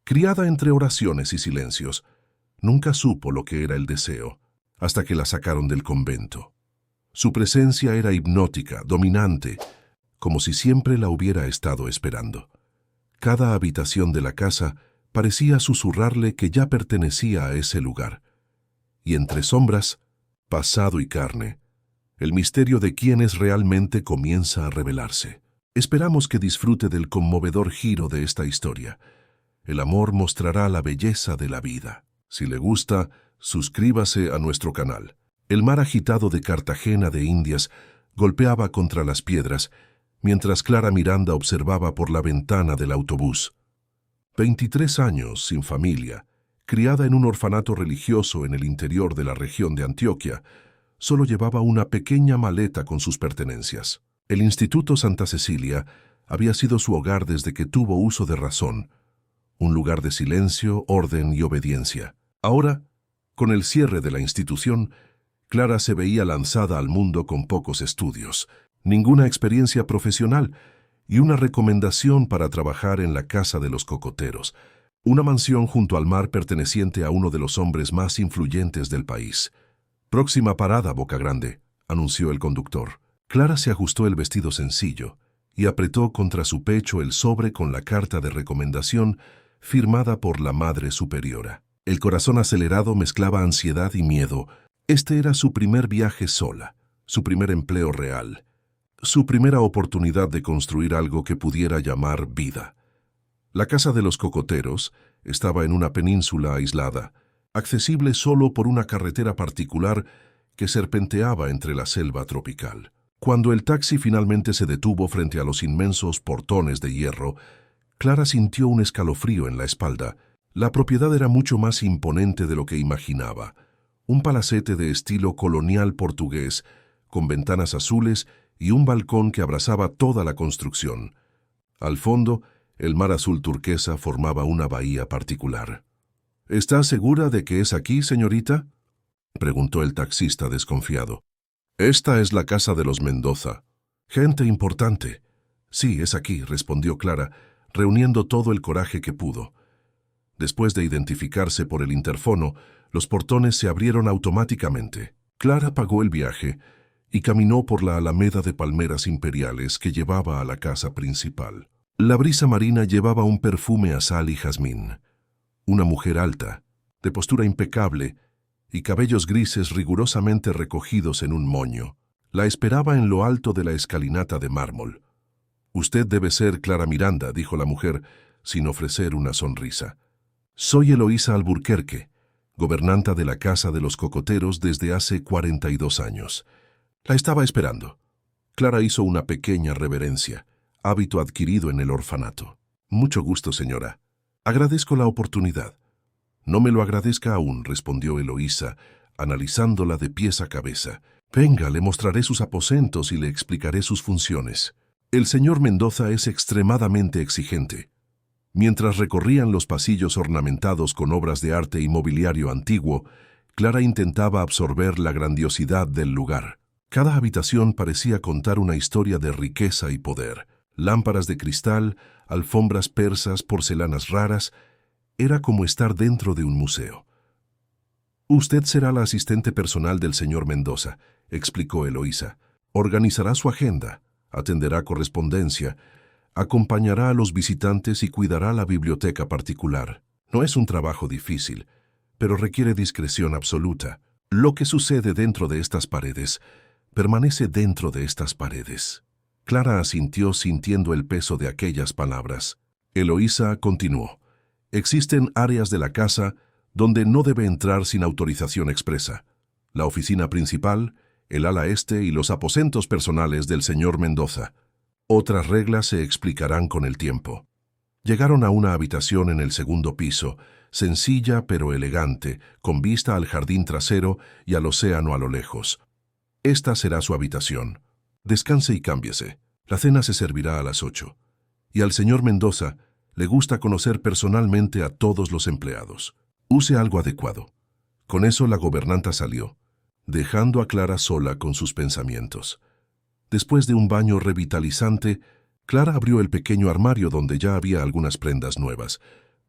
Criada entre oraciones y silencios, nunca supo lo que era el deseo, hasta que la sacaron del convento. Su presencia era hipnótica, dominante, como si siempre la hubiera estado esperando. Cada habitación de la casa parecía susurrarle que ya pertenecía a ese lugar. Y entre sombras, pasado y carne, el misterio de quién es realmente comienza a revelarse. Esperamos que disfrute del conmovedor giro de esta historia. El amor mostrará la belleza de la vida. Si le gusta, suscríbase a nuestro canal. El mar agitado de Cartagena de Indias golpeaba contra las piedras, mientras Clara Miranda observaba por la ventana del autobús. 23 años, sin familia, criada en un orfanato religioso en el interior de la región de Antioquia, solo llevaba una pequeña maleta con sus pertenencias. El Instituto Santa Cecilia había sido su hogar desde que tuvo uso de razón, un lugar de silencio, orden y obediencia. Ahora, con el cierre de la institución, Clara se veía lanzada al mundo con pocos estudios, ninguna experiencia profesional y una recomendación para trabajar en la Casa de los Cocoteros, una mansión junto al mar perteneciente a uno de los hombres más influyentes del país. «Próxima parada, Boca Grande», anunció el conductor. Clara se ajustó el vestido sencillo y apretó contra su pecho el sobre con la carta de recomendación firmada por la Madre Superiora. El corazón acelerado mezclaba ansiedad y miedo. Este era su primer viaje sola, su primer empleo real, su primera oportunidad de construir algo que pudiera llamar vida. La Casa de los Cocoteros estaba en una península aislada, accesible solo por una carretera particular que serpenteaba entre la selva tropical. Cuando el taxi finalmente se detuvo frente a los inmensos portones de hierro, Clara sintió un escalofrío en la espalda. La propiedad era mucho más imponente de lo que imaginaba. Un palacete de estilo colonial portugués, con ventanas azules y un balcón que abrazaba toda la construcción. Al fondo, el mar azul turquesa formaba una bahía particular. «¿Está segura de que es aquí, señorita?», preguntó el taxista desconfiado. «Esta es la casa de los Mendoza. Gente importante». «Sí, es aquí», respondió Clara, reuniendo todo el coraje que pudo. Después de identificarse por el interfono, los portones se abrieron automáticamente. Clara pagó el viaje y caminó por la alameda de palmeras imperiales que llevaba a la casa principal. La brisa marina llevaba un perfume a sal y jazmín. Una mujer alta, de postura impecable y cabellos grises rigurosamente recogidos en un moño, la esperaba en lo alto de la escalinata de mármol. «Usted debe ser Clara Miranda», dijo la mujer, sin ofrecer una sonrisa. «Soy Eloísa Alburquerque, gobernanta de la Casa de los Cocoteros desde hace 42 años. La estaba esperando». Clara hizo una pequeña reverencia, hábito adquirido en el orfanato. «Mucho gusto, señora. Agradezco la oportunidad». «No me lo agradezca aún», respondió Eloísa, analizándola de pies a cabeza. «Venga, le mostraré sus aposentos y le explicaré sus funciones. El señor Mendoza es extremadamente exigente». Mientras recorrían los pasillos ornamentados con obras de arte y mobiliario antiguo, Clara intentaba absorber la grandiosidad del lugar. Cada habitación parecía contar una historia de riqueza y poder. Lámparas de cristal, alfombras persas, porcelanas raras. Era como estar dentro de un museo. «Usted será la asistente personal del señor Mendoza», explicó Eloísa. «Organizará su agenda, atenderá correspondencia, acompañará a los visitantes y cuidará la biblioteca particular. No es un trabajo difícil, pero requiere discreción absoluta. Lo que sucede dentro de estas paredes, permanece dentro de estas paredes». Clara asintió sintiendo el peso de aquellas palabras. Eloísa continuó. «Existen áreas de la casa donde no debe entrar sin autorización expresa. La oficina principal, el ala este y los aposentos personales del señor Mendoza. Otras reglas se explicarán con el tiempo». Llegaron a una habitación en el segundo piso, sencilla pero elegante, con vista al jardín trasero y al océano a lo lejos. «Esta será su habitación. Descanse y cámbiese. La cena se servirá a las 8. Y al señor Mendoza le gusta conocer personalmente a todos los empleados. Use algo adecuado». Con eso la gobernanta salió, dejando a Clara sola con sus pensamientos. Después de un baño revitalizante, Clara abrió el pequeño armario donde ya había algunas prendas nuevas.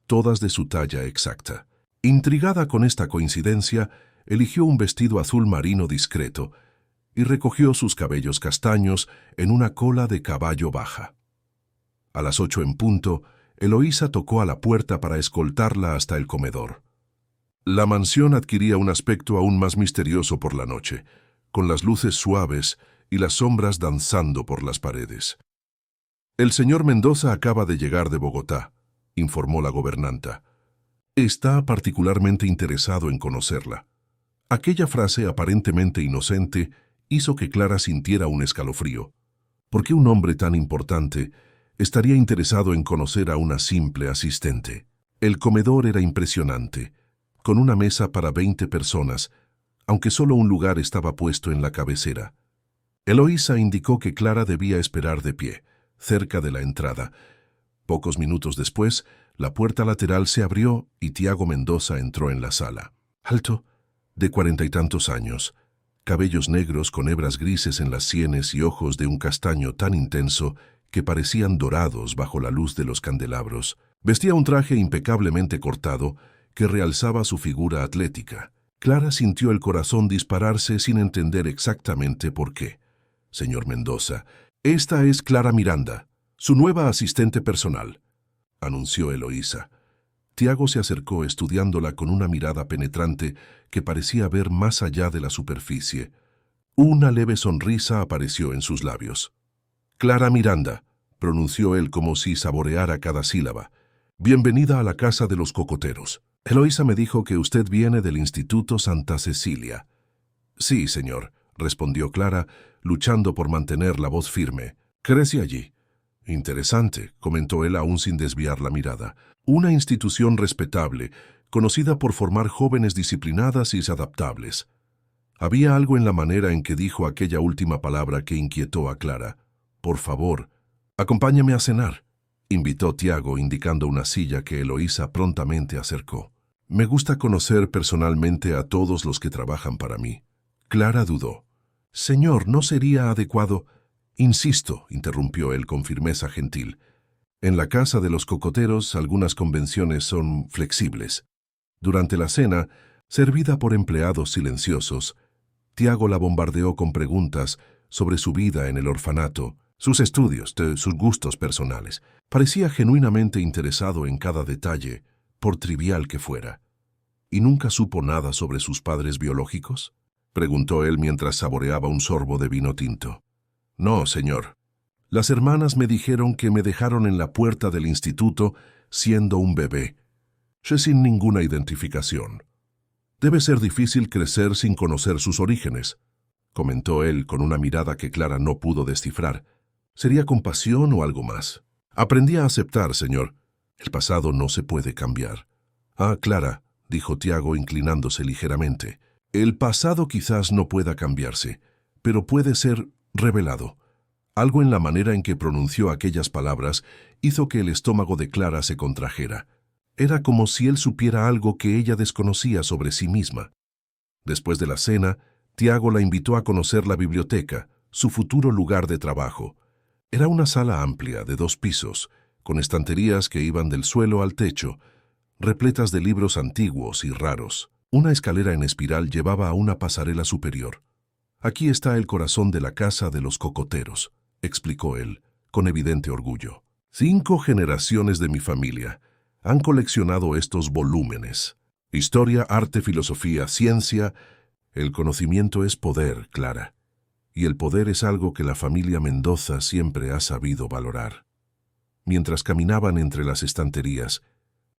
todas de su talla exacta. Intrigada con esta coincidencia, eligió un vestido azul marino discreto y recogió sus cabellos castaños en una cola de caballo baja. A las 8 en punto, Eloísa tocó a la puerta para escoltarla hasta el comedor. La mansión adquiría un aspecto aún más misterioso por la noche, con las luces suaves y las sombras danzando por las paredes. «El señor Mendoza acaba de llegar de Bogotá», informó la gobernanta. «Está particularmente interesado en conocerla». Aquella frase aparentemente inocente hizo que Clara sintiera un escalofrío. ¿Por qué un hombre tan importante estaría interesado en conocer a una simple asistente? El comedor era impresionante, con una mesa para 20 personas, aunque solo un lugar estaba puesto en la cabecera. Eloísa indicó que Clara debía esperar de pie, cerca de la entrada. Pocos minutos después, la puerta lateral se abrió y Tiago Mendoza entró en la sala. Alto, de 40 y tantos años, cabellos negros con hebras grises en las sienes y ojos de un castaño tan intenso que parecían dorados bajo la luz de los candelabros. Vestía un traje impecablemente cortado que realzaba su figura atlética. Clara sintió el corazón dispararse sin entender exactamente por qué. «Señor Mendoza, esta es Clara Miranda, su nueva asistente personal», anunció Eloísa. Tiago se acercó estudiándola con una mirada penetrante que parecía ver más allá de la superficie. Una leve sonrisa apareció en sus labios. «Clara Miranda», pronunció él como si saboreara cada sílaba. «Bienvenida a la casa de los cocoteros. Eloísa me dijo que usted viene del Instituto Santa Cecilia». «Sí, señor», respondió Clara, luchando por mantener la voz firme. «Crece allí». «Interesante», comentó él aún sin desviar la mirada. «Una institución respetable, conocida por formar jóvenes disciplinadas y adaptables». Había algo en la manera en que dijo aquella última palabra que inquietó a Clara. «Por favor, acompáñame a cenar», invitó Tiago, indicando una silla que Eloísa prontamente acercó. «Me gusta conocer personalmente a todos los que trabajan para mí». Clara dudó. «Señor, ¿no sería adecuado?» «Insisto», interrumpió él con firmeza gentil. «En la casa de los cocoteros algunas convenciones son flexibles». Durante la cena, servida por empleados silenciosos, Tiago la bombardeó con preguntas sobre su vida en el orfanato, sus estudios, sus gustos personales. Parecía genuinamente interesado en cada detalle, por trivial que fuera. ¿Y nunca supo nada sobre sus padres biológicos?, preguntó él mientras saboreaba un sorbo de vino tinto. «No, señor. Las hermanas me dijeron que me dejaron en la puerta del instituto siendo un bebé. Yo sin ninguna identificación. Debe ser difícil crecer sin conocer sus orígenes», comentó él con una mirada que Clara no pudo descifrar. ¿Sería compasión o algo más? «Aprendí a aceptar, señor. El pasado no se puede cambiar». «Ah, Clara», dijo Tiago inclinándose ligeramente. «El pasado quizás no pueda cambiarse, pero puede ser revelado». Algo en la manera en que pronunció aquellas palabras hizo que el estómago de Clara se contrajera. Era como si él supiera algo que ella desconocía sobre sí misma. Después de la cena, Tiago la invitó a conocer la biblioteca, su futuro lugar de trabajo. Era una sala amplia, de 2 pisos, con estanterías que iban del suelo al techo, repletas de libros antiguos y raros. Una escalera en espiral llevaba a una pasarela superior. «Aquí está el corazón de la casa de los cocoteros», explicó él, con evidente orgullo. 5 generaciones de mi familia han coleccionado estos volúmenes. Historia, arte, filosofía, ciencia. El conocimiento es poder, Clara. Y el poder es algo que la familia Mendoza siempre ha sabido valorar». Mientras caminaban entre las estanterías,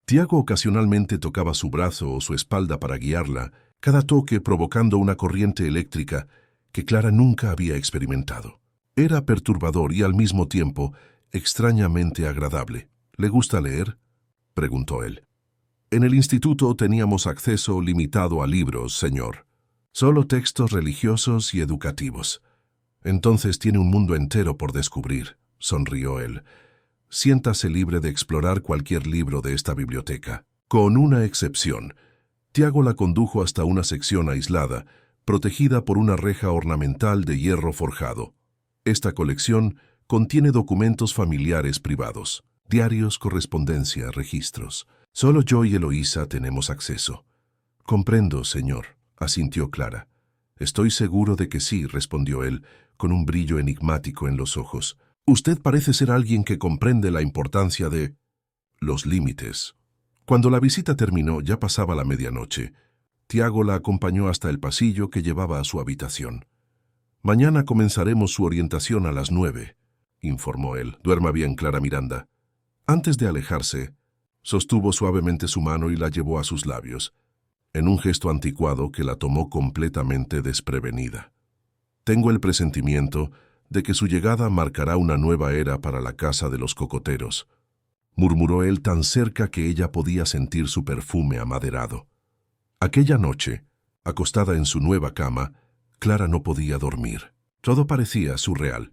Tiago ocasionalmente tocaba su brazo o su espalda para guiarla, cada toque provocando una corriente eléctrica que Clara nunca había experimentado. Era perturbador y al mismo tiempo extrañamente agradable. «¿Le gusta leer?», preguntó él. «En el instituto teníamos acceso limitado a libros, señor. Solo textos religiosos y educativos». «Entonces tiene un mundo entero por descubrir», sonrió él. «Siéntase libre de explorar cualquier libro de esta biblioteca». Con una excepción, Tiago la condujo hasta una sección aislada, protegida por una reja ornamental de hierro forjado. Esta colección contiene documentos familiares privados, diarios, correspondencia, registros. Solo yo y Eloísa tenemos acceso. Comprendo, señor, asintió Clara. Estoy seguro de que sí, respondió él, con un brillo enigmático en los ojos. Usted parece ser alguien que comprende la importancia de los límites. Cuando la visita terminó, ya pasaba la medianoche. Tiago la acompañó hasta el pasillo que llevaba a su habitación. Mañana comenzaremos su orientación a las 9, informó él. Duerma bien, Clara Miranda. Antes de alejarse, sostuvo suavemente su mano y la llevó a sus labios, en un gesto anticuado que la tomó completamente desprevenida. Tengo el presentimiento de que su llegada marcará una nueva era para la casa de los cocoteros, murmuró él tan cerca que ella podía sentir su perfume amaderado. Aquella noche, acostada en su nueva cama, Clara no podía dormir. Todo parecía surreal.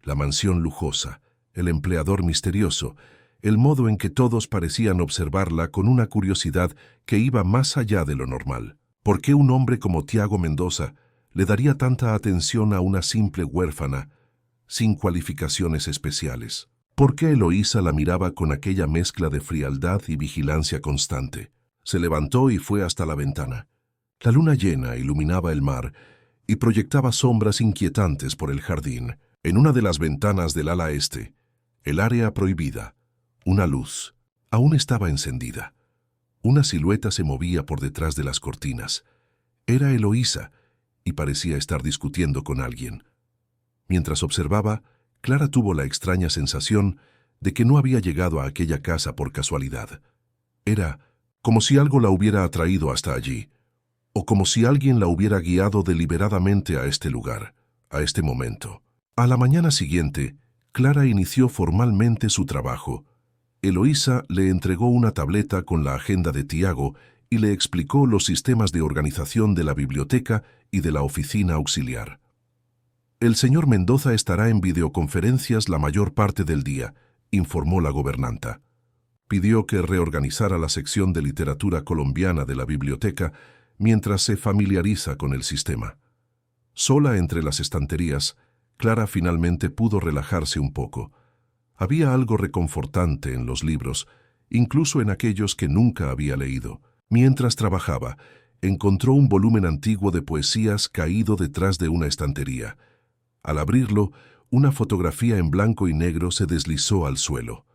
La mansión lujosa, el empleador misterioso, el modo en que todos parecían observarla con una curiosidad que iba más allá de lo normal. ¿Por qué un hombre como Tiago Mendoza le daría tanta atención a una simple huérfana, sin cualificaciones especiales? ¿Por qué Eloísa la miraba con aquella mezcla de frialdad y vigilancia constante? Se levantó y fue hasta la ventana. La luna llena iluminaba el mar y proyectaba sombras inquietantes por el jardín. En una de las ventanas del ala este, el área prohibida, una luz aún estaba encendida. Una silueta se movía por detrás de las cortinas. Era Eloísa y parecía estar discutiendo con alguien. Mientras observaba, Clara tuvo la extraña sensación de que no había llegado a aquella casa por casualidad. Era como si algo la hubiera atraído hasta allí, o como si alguien la hubiera guiado deliberadamente a este lugar, a este momento. A la mañana siguiente, Clara inició formalmente su trabajo. Eloísa le entregó una tableta con la agenda de Tiago y le explicó los sistemas de organización de la biblioteca y de la oficina auxiliar. El señor Mendoza estará en videoconferencias la mayor parte del día, informó la gobernanta. Pidió que reorganizara la sección de literatura colombiana de la biblioteca mientras se familiariza con el sistema. Sola entre las estanterías, Clara finalmente pudo relajarse un poco. Había algo reconfortante en los libros, incluso en aquellos que nunca había leído. Mientras trabajaba, encontró un volumen antiguo de poesías caído detrás de una estantería. Al abrirlo, una fotografía en blanco y negro se deslizó al suelo.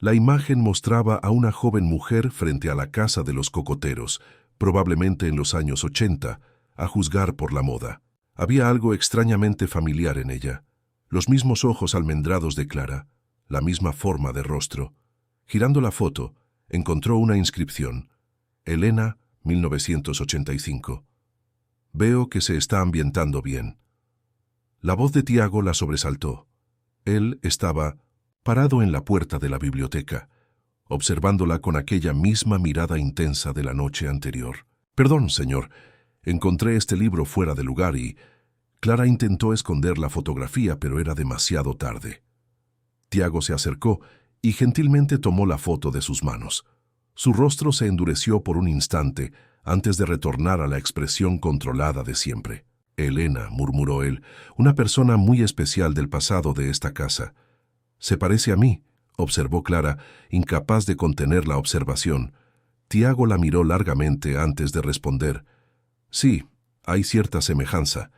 La imagen mostraba a una joven mujer frente a la casa de los cocoteros, probablemente en los años 80, a juzgar por la moda. Había algo extrañamente familiar en ella. Los mismos ojos almendrados de Clara, la misma forma de rostro. Girando la foto, encontró una inscripción. Elena, 1985. Veo que se está ambientando bien. La voz de Tiago la sobresaltó. Él estaba parado en la puerta de la biblioteca, observándola con aquella misma mirada intensa de la noche anterior. «Perdón, señor, encontré este libro fuera de lugar y...» Clara intentó esconder la fotografía, pero era demasiado tarde. Tiago se acercó y gentilmente tomó la foto de sus manos. Su rostro se endureció por un instante antes de retornar a la expresión controlada de siempre. «Elena», murmuró él, «una persona muy especial del pasado de esta casa». «Se parece a mí», observó Clara, incapaz de contener la observación. Tiago la miró largamente antes de responder. «Sí, hay cierta semejanza.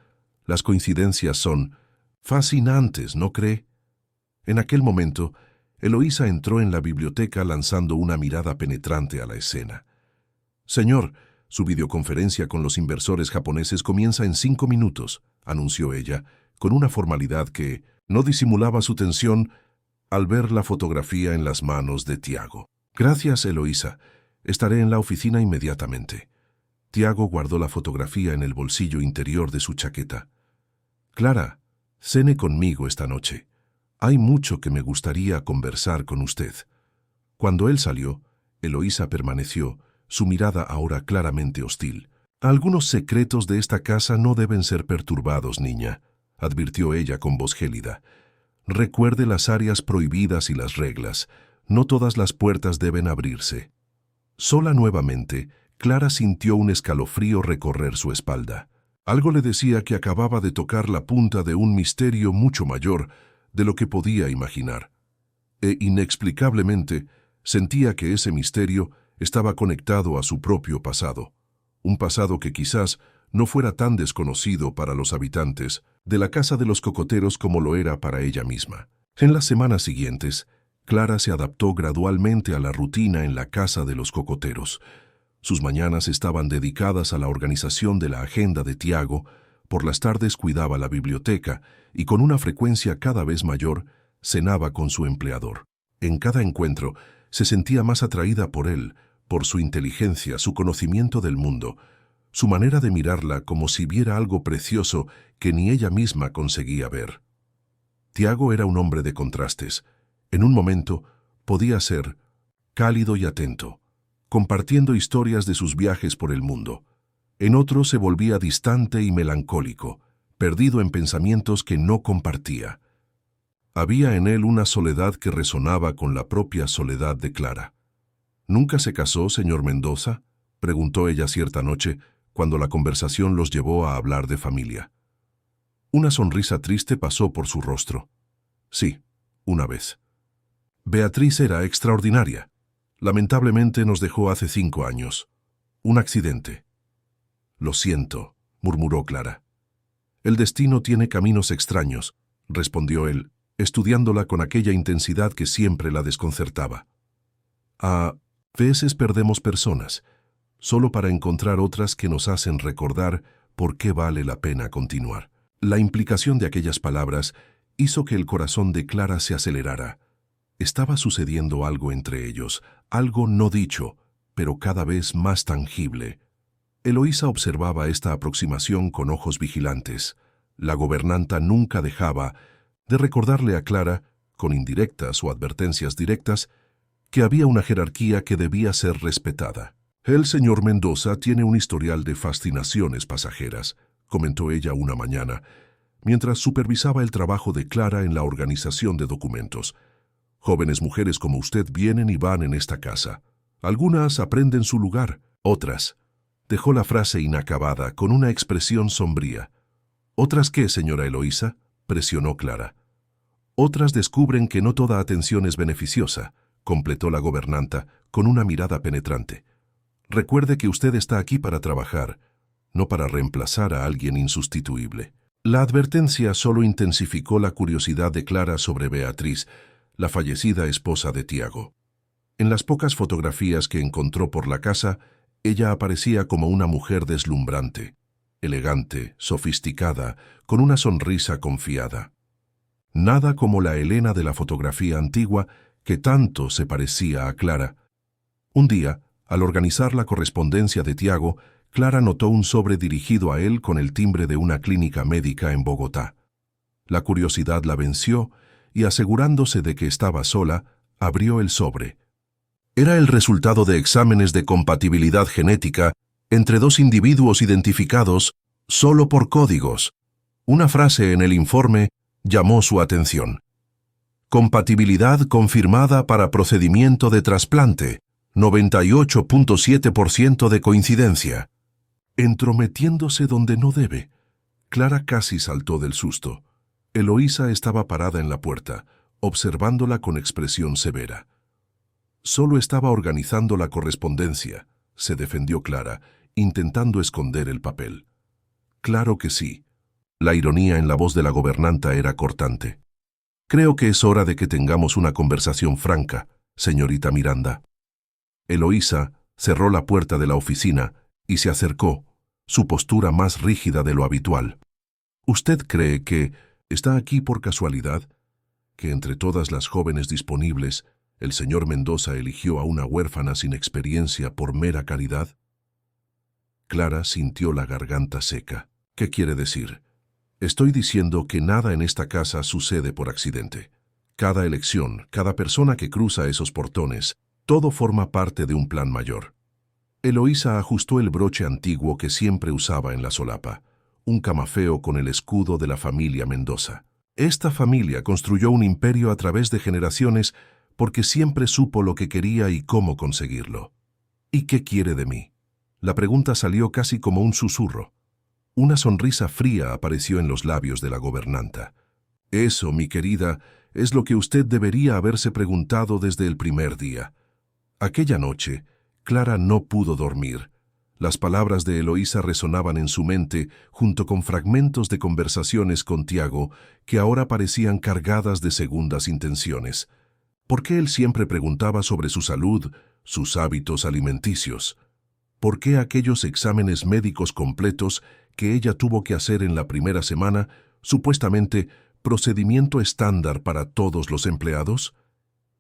Las coincidencias son fascinantes, ¿no cree?» En aquel momento, Eloísa entró en la biblioteca lanzando una mirada penetrante a la escena. «Señor, su videoconferencia con los inversores japoneses comienza en 5 minutos», anunció ella, con una formalidad que no disimulaba su tensión al ver la fotografía en las manos de Tiago. «Gracias, Eloísa. Estaré en la oficina inmediatamente». Tiago guardó la fotografía en el bolsillo interior de su chaqueta. «Clara, cene conmigo esta noche. Hay mucho que me gustaría conversar con usted». Cuando él salió, Eloísa permaneció, su mirada ahora claramente hostil. «Algunos secretos de esta casa no deben ser perturbados, niña», advirtió ella con voz gélida. «Recuerde las áreas prohibidas y las reglas. No todas las puertas deben abrirse». Sola nuevamente, Clara sintió un escalofrío recorrer su espalda. Algo le decía que acababa de tocar la punta de un misterio mucho mayor de lo que podía imaginar. E inexplicablemente sentía que ese misterio estaba conectado a su propio pasado, un pasado que quizás no fuera tan desconocido para los habitantes de la casa de los cocoteros como lo era para ella misma. En las semanas siguientes, Clara se adaptó gradualmente a la rutina en la casa de los cocoteros. Sus mañanas estaban dedicadas a la organización de la agenda de Tiago, por las tardes cuidaba la biblioteca y con una frecuencia cada vez mayor cenaba con su empleador. En cada encuentro se sentía más atraída por él, por su inteligencia, su conocimiento del mundo, su manera de mirarla como si viera algo precioso que ni ella misma conseguía ver. Tiago era un hombre de contrastes. En un momento podía ser cálido y atento, compartiendo historias de sus viajes por el mundo. En otro se volvía distante y melancólico, perdido en pensamientos que no compartía. Había en él una soledad que resonaba con la propia soledad de Clara. ¿Nunca se casó, señor Mendoza?, preguntó ella cierta noche, cuando la conversación los llevó a hablar de familia. Una sonrisa triste pasó por su rostro. Sí, una vez. Beatriz era extraordinaria. Lamentablemente nos dejó hace 5 años. Un accidente. Lo siento, murmuró Clara. El destino tiene caminos extraños, respondió él, estudiándola con aquella intensidad que siempre la desconcertaba. A veces perdemos personas, solo para encontrar otras que nos hacen recordar por qué vale la pena continuar. La implicación de aquellas palabras hizo que el corazón de Clara se acelerara. Estaba sucediendo algo entre ellos, algo no dicho, pero cada vez más tangible. Eloísa observaba esta aproximación con ojos vigilantes. La gobernanta nunca dejaba de recordarle a Clara, con indirectas o advertencias directas, que había una jerarquía que debía ser respetada. El señor Mendoza tiene un historial de fascinaciones pasajeras, comentó ella una mañana, mientras supervisaba el trabajo de Clara en la organización de documentos. Jóvenes mujeres como usted vienen y van en esta casa. Algunas aprenden su lugar, otras. Dejó la frase inacabada, con una expresión sombría. ¿Otras qué, señora Eloísa?, presionó Clara. Otras descubren que no toda atención es beneficiosa, completó la gobernanta, con una mirada penetrante. Recuerde que usted está aquí para trabajar, no para reemplazar a alguien insustituible. La advertencia solo intensificó la curiosidad de Clara sobre Beatriz, la fallecida esposa de Tiago. En las pocas fotografías que encontró por la casa, ella aparecía como una mujer deslumbrante, elegante, sofisticada, con una sonrisa confiada. Nada como la Elena de la fotografía antigua que tanto se parecía a Clara. Un día, al organizar la correspondencia de Tiago, Clara notó un sobre dirigido a él con el timbre de una clínica médica en Bogotá. La curiosidad la venció y, asegurándose de que estaba sola, abrió el sobre. Era el resultado de exámenes de compatibilidad genética entre 2 individuos identificados solo por códigos. Una frase en el informe llamó su atención. Compatibilidad confirmada para procedimiento de trasplante, 98.7% de coincidencia. Entrometiéndose donde no debe. Clara casi saltó del susto. Eloísa estaba parada en la puerta, observándola con expresión severa. Solo estaba organizando la correspondencia, se defendió Clara, intentando esconder el papel. Claro que sí. La ironía en la voz de la gobernanta era cortante. Creo que es hora de que tengamos una conversación franca, señorita Miranda. Eloísa cerró la puerta de la oficina y se acercó, su postura más rígida de lo habitual. ¿Usted cree que está aquí por casualidad? ¿Que entre todas las jóvenes disponibles, el señor Mendoza eligió a una huérfana sin experiencia por mera caridad? Clara sintió la garganta seca. ¿Qué quiere decir? Estoy diciendo que nada en esta casa sucede por accidente. Cada elección, cada persona que cruza esos portones, todo forma parte de un plan mayor. Eloísa ajustó el broche antiguo que siempre usaba en la solapa, un camafeo con el escudo de la familia Mendoza. Esta familia construyó un imperio a través de generaciones porque siempre supo lo que quería y cómo conseguirlo. ¿Y qué quiere de mí? La pregunta salió casi como un susurro. Una sonrisa fría apareció en los labios de la gobernanta. Eso, mi querida, es lo que usted debería haberse preguntado desde el primer día. Aquella noche, Clara no pudo dormir. Las palabras de Eloísa resonaban en su mente junto con fragmentos de conversaciones con Tiago que ahora parecían cargadas de segundas intenciones. ¿Por qué él siempre preguntaba sobre su salud, sus hábitos alimenticios? ¿Por qué aquellos exámenes médicos completos que ella tuvo que hacer en la primera semana, supuestamente procedimiento estándar para todos los empleados?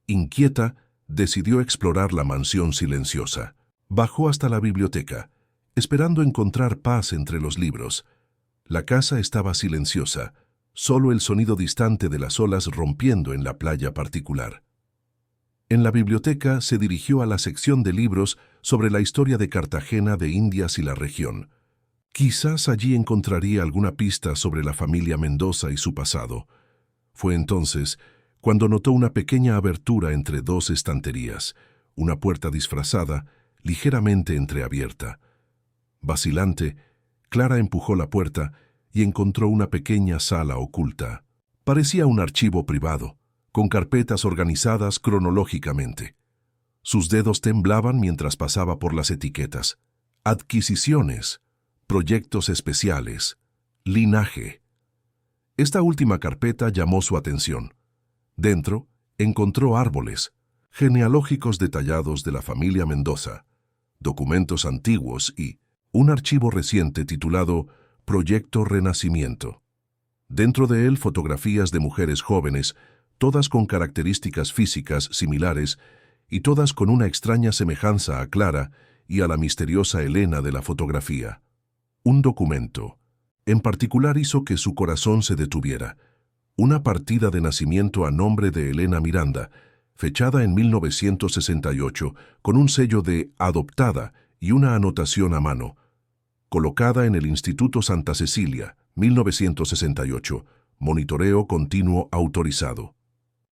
Inquieta, decidió explorar la mansión silenciosa. Bajó hasta la biblioteca, esperando encontrar paz entre los libros. La casa estaba silenciosa, solo el sonido distante de las olas rompiendo en la playa particular. En la biblioteca se dirigió a la sección de libros sobre la historia de Cartagena, de Indias y la región. Quizás allí encontraría alguna pista sobre la familia Mendoza y su pasado. Fue entonces cuando notó una pequeña abertura entre dos estanterías, una puerta disfrazada, ligeramente entreabierta. Vacilante, Clara empujó la puerta y encontró una pequeña sala oculta. Parecía un archivo privado, con carpetas organizadas cronológicamente. Sus dedos temblaban mientras pasaba por las etiquetas. Adquisiciones, proyectos especiales, linaje. Esta última carpeta llamó su atención. Dentro, encontró árboles genealógicos detallados de la familia Mendoza, documentos antiguos y un archivo reciente titulado Proyecto Renacimiento. Dentro de él, fotografías de mujeres jóvenes, todas con características físicas similares y todas con una extraña semejanza a Clara y a la misteriosa Elena de la fotografía. Un documento, en particular, hizo que su corazón se detuviera. Una partida de nacimiento a nombre de Elena Miranda, fechada en 1968, con un sello de adoptada y una anotación a mano, colocada en el Instituto Santa Cecilia, 1968, monitoreo continuo autorizado.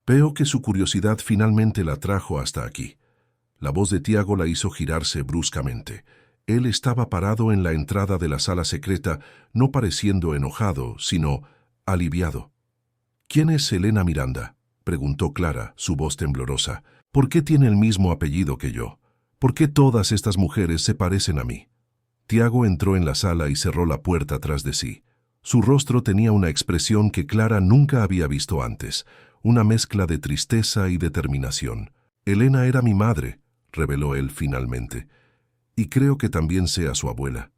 Veo que su curiosidad finalmente la trajo hasta aquí. La voz de Tiago la hizo girarse bruscamente. Él estaba parado en la entrada de la sala secreta, no pareciendo enojado, sino aliviado. ¿Quién es Elena Miranda?, preguntó Clara, su voz temblorosa. ¿Por qué tiene el mismo apellido que yo? ¿Por qué todas estas mujeres se parecen a mí? Tiago entró en la sala y cerró la puerta tras de sí. Su rostro tenía una expresión que Clara nunca había visto antes, una mezcla de tristeza y determinación. Elena era mi madre, reveló él finalmente, y creo que también sea su abuela.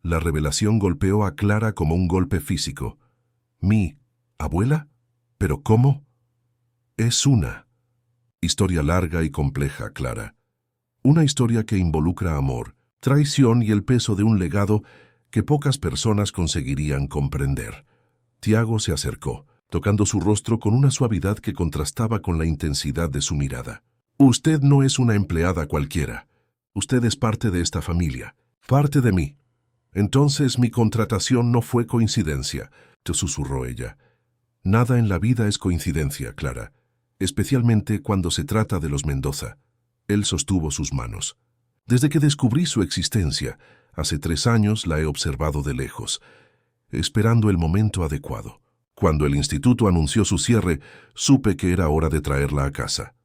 La revelación golpeó a Clara como un golpe físico. ¿Mi abuela? ¿Pero cómo? Es una historia larga y compleja, Clara. Una historia que involucra amor, traición y el peso de un legado que pocas personas conseguirían comprender. Tiago se acercó, tocando su rostro con una suavidad que contrastaba con la intensidad de su mirada. Usted no es una empleada cualquiera. Usted es parte de esta familia, parte de mí. Entonces mi contratación no fue coincidencia, te susurró ella. Nada en la vida es coincidencia, Clara, especialmente cuando se trata de los Mendoza. Él sostuvo sus manos. Desde que descubrí su existencia, hace 3 años la he observado de lejos, esperando el momento adecuado. Cuando el instituto anunció su cierre, supe que era hora de traerla a casa.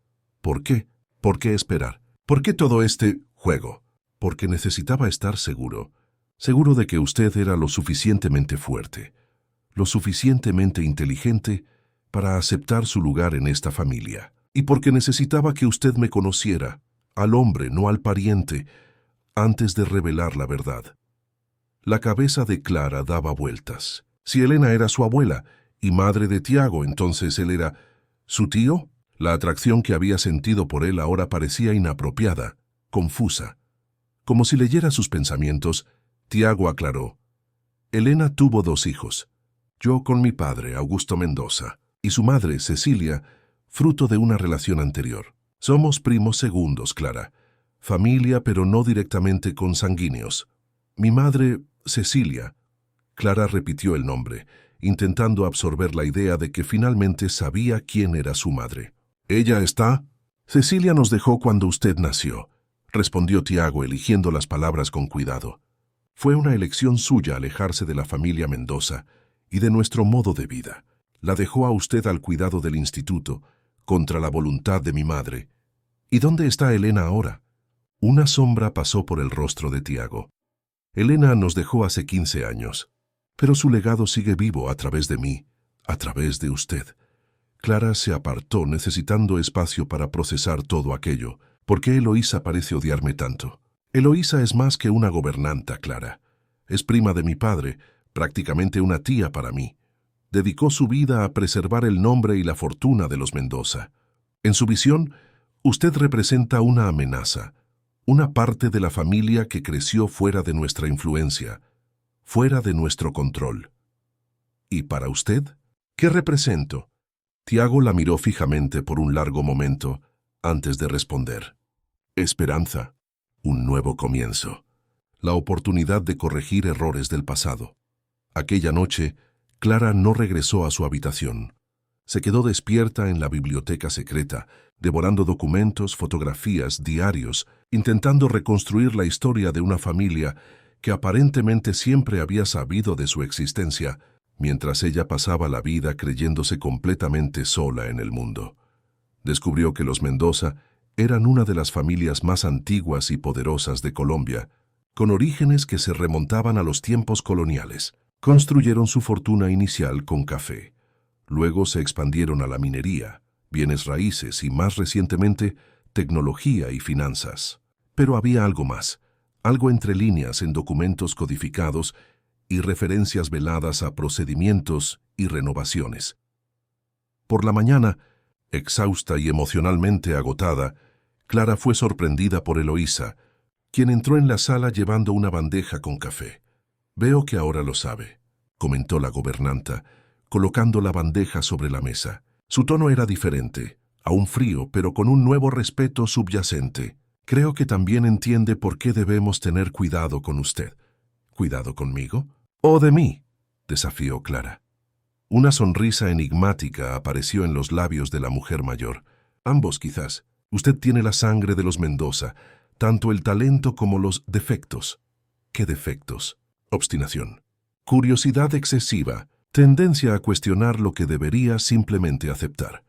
¿Por qué? ¿Por qué esperar? ¿Por qué todo este juego? Porque necesitaba estar seguro de que usted era lo suficientemente fuerte, lo suficientemente inteligente para aceptar su lugar en esta familia. Y porque necesitaba que usted me conociera, al hombre, no al pariente, antes de revelar la verdad. La cabeza de Clara daba vueltas. Si Elena era su abuela y madre de Tiago, entonces él era su tío. La atracción que había sentido por él ahora parecía inapropiada, confusa. Como si leyera sus pensamientos, Tiago aclaró. Elena tuvo 2 hijos. Yo con mi padre, Augusto Mendoza, y su madre, Cecilia, fruto de una relación anterior. Somos primos segundos, Clara. Familia, pero no directamente consanguíneos. Mi madre, Cecilia. Clara repitió el nombre, intentando absorber la idea de que finalmente sabía quién era su madre. ¿Ella está? Cecilia nos dejó cuando usted nació, respondió Tiago, eligiendo las palabras con cuidado. Fue una elección suya alejarse de la familia Mendoza y de nuestro modo de vida. La dejó a usted al cuidado del instituto, contra la voluntad de mi madre. ¿Y dónde está Elena ahora? Una sombra pasó por el rostro de Tiago. Elena nos dejó hace 15 años, pero su legado sigue vivo a través de mí, a través de usted. Clara se apartó necesitando espacio para procesar todo aquello. ¿Por qué Eloísa parece odiarme tanto? Eloísa es más que una gobernanta, Clara. Es prima de mi padre, prácticamente una tía para mí. Dedicó su vida a preservar el nombre y la fortuna de los Mendoza. En su visión, usted representa una amenaza, una parte de la familia que creció fuera de nuestra influencia, fuera de nuestro control. ¿Y para usted? ¿Qué represento? Tiago la miró fijamente por un largo momento antes de responder. Esperanza, un nuevo comienzo, la oportunidad de corregir errores del pasado. Aquella noche, Clara no regresó a su habitación. Se quedó despierta en la biblioteca secreta, devorando documentos, fotografías, diarios, intentando reconstruir la historia de una familia que aparentemente siempre había sabido de su existencia, mientras ella pasaba la vida creyéndose completamente sola en el mundo. Descubrió que los Mendoza eran una de las familias más antiguas y poderosas de Colombia, con orígenes que se remontaban a los tiempos coloniales. Construyeron su fortuna inicial con café. Luego se expandieron a la minería, bienes raíces y, más recientemente, tecnología y finanzas. Pero había algo más, algo entre líneas en documentos codificados y referencias veladas a procedimientos y renovaciones. Por la mañana, exhausta y emocionalmente agotada, Clara fue sorprendida por Eloísa, quien entró en la sala llevando una bandeja con café. «Veo que ahora lo sabe», comentó la gobernanta, colocando la bandeja sobre la mesa. Su tono era diferente, aún frío, pero con un nuevo respeto subyacente. «Creo que también entiende por qué debemos tener cuidado con usted». «¿Cuidado conmigo? ¿O de mí?», desafió Clara. Una sonrisa enigmática apareció en los labios de la mujer mayor. «Ambos, quizás. Usted tiene la sangre de los Mendoza, tanto el talento como los defectos». «¿Qué defectos?». «Obstinación, curiosidad excesiva, tendencia a cuestionar lo que debería simplemente aceptar».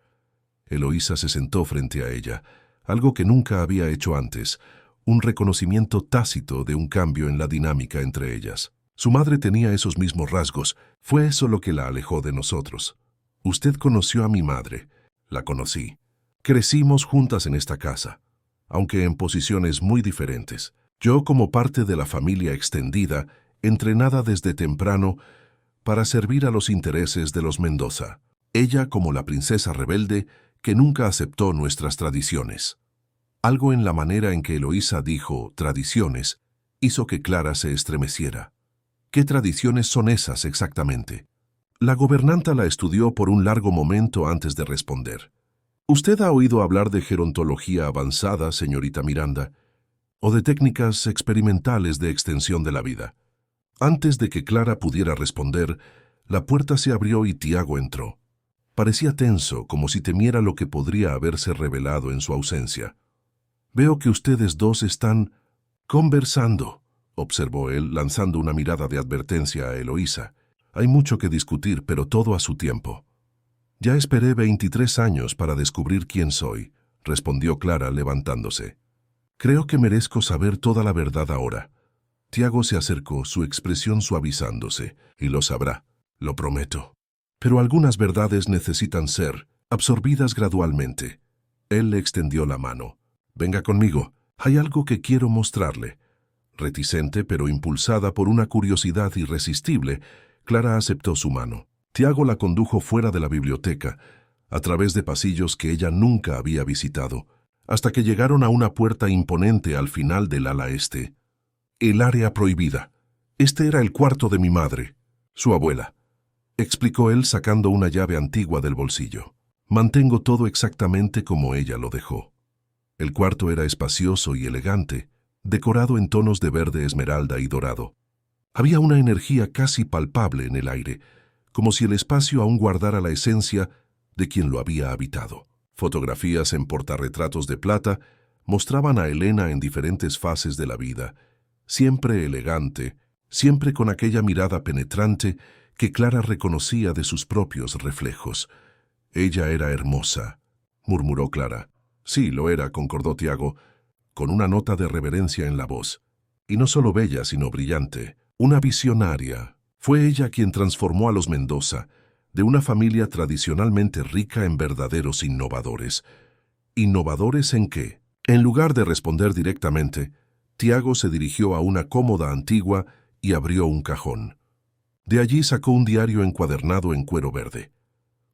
Eloísa se sentó frente a ella, algo que nunca había hecho antes, un reconocimiento tácito de un cambio en la dinámica entre ellas. Su madre tenía esos mismos rasgos, fue eso lo que la alejó de nosotros. «Usted conoció a mi madre». «La conocí. Crecimos juntas en esta casa, aunque en posiciones muy diferentes. Yo como parte de la familia extendida, entrenada desde temprano para servir a los intereses de los Mendoza. Ella como la princesa rebelde que nunca aceptó nuestras tradiciones». Algo en la manera en que Eloísa dijo «tradiciones» hizo que Clara se estremeciera. ¿Qué tradiciones son esas exactamente? La gobernanta la estudió por un largo momento antes de responder. «¿Usted ha oído hablar de gerontología avanzada, señorita Miranda, o de técnicas experimentales de extensión de la vida?» Antes de que Clara pudiera responder, la puerta se abrió y Tiago entró. Parecía tenso, como si temiera lo que podría haberse revelado en su ausencia. «Veo que ustedes dos están conversando», observó él, lanzando una mirada de advertencia a Eloísa. «Hay mucho que discutir, pero todo a su tiempo». «Ya esperé 23 años para descubrir quién soy», respondió Clara levantándose. «Creo que merezco saber toda la verdad ahora». Tiago se acercó, su expresión suavizándose. «Y lo sabrá, lo prometo. Pero algunas verdades necesitan ser absorbidas gradualmente». Él le extendió la mano. «Venga conmigo, hay algo que quiero mostrarle». Reticente, pero impulsada por una curiosidad irresistible, Clara aceptó su mano. Tiago la condujo fuera de la biblioteca, a través de pasillos que ella nunca había visitado, hasta que llegaron a una puerta imponente al final del ala este. «El área prohibida. Este era el cuarto de mi madre, su abuela», explicó él sacando una llave antigua del bolsillo. «Mantengo todo exactamente como ella lo dejó». El cuarto era espacioso y elegante, decorado en tonos de verde esmeralda y dorado. Había una energía casi palpable en el aire, como si el espacio aún guardara la esencia de quien lo había habitado. Fotografías en portarretratos de plata mostraban a Elena en diferentes fases de la vida, siempre elegante, siempre con aquella mirada penetrante que Clara reconocía de sus propios reflejos. «Ella era hermosa», murmuró Clara. «Sí, lo era», concordó Tiago, con una nota de reverencia en la voz. Y no solo bella, sino brillante, una visionaria. Fue ella quien transformó a los Mendoza de una familia tradicionalmente rica en verdaderos innovadores. ¿Innovadores en qué? En lugar de responder directamente, Tiago se dirigió a una cómoda antigua y abrió un cajón. De allí sacó un diario encuadernado en cuero verde.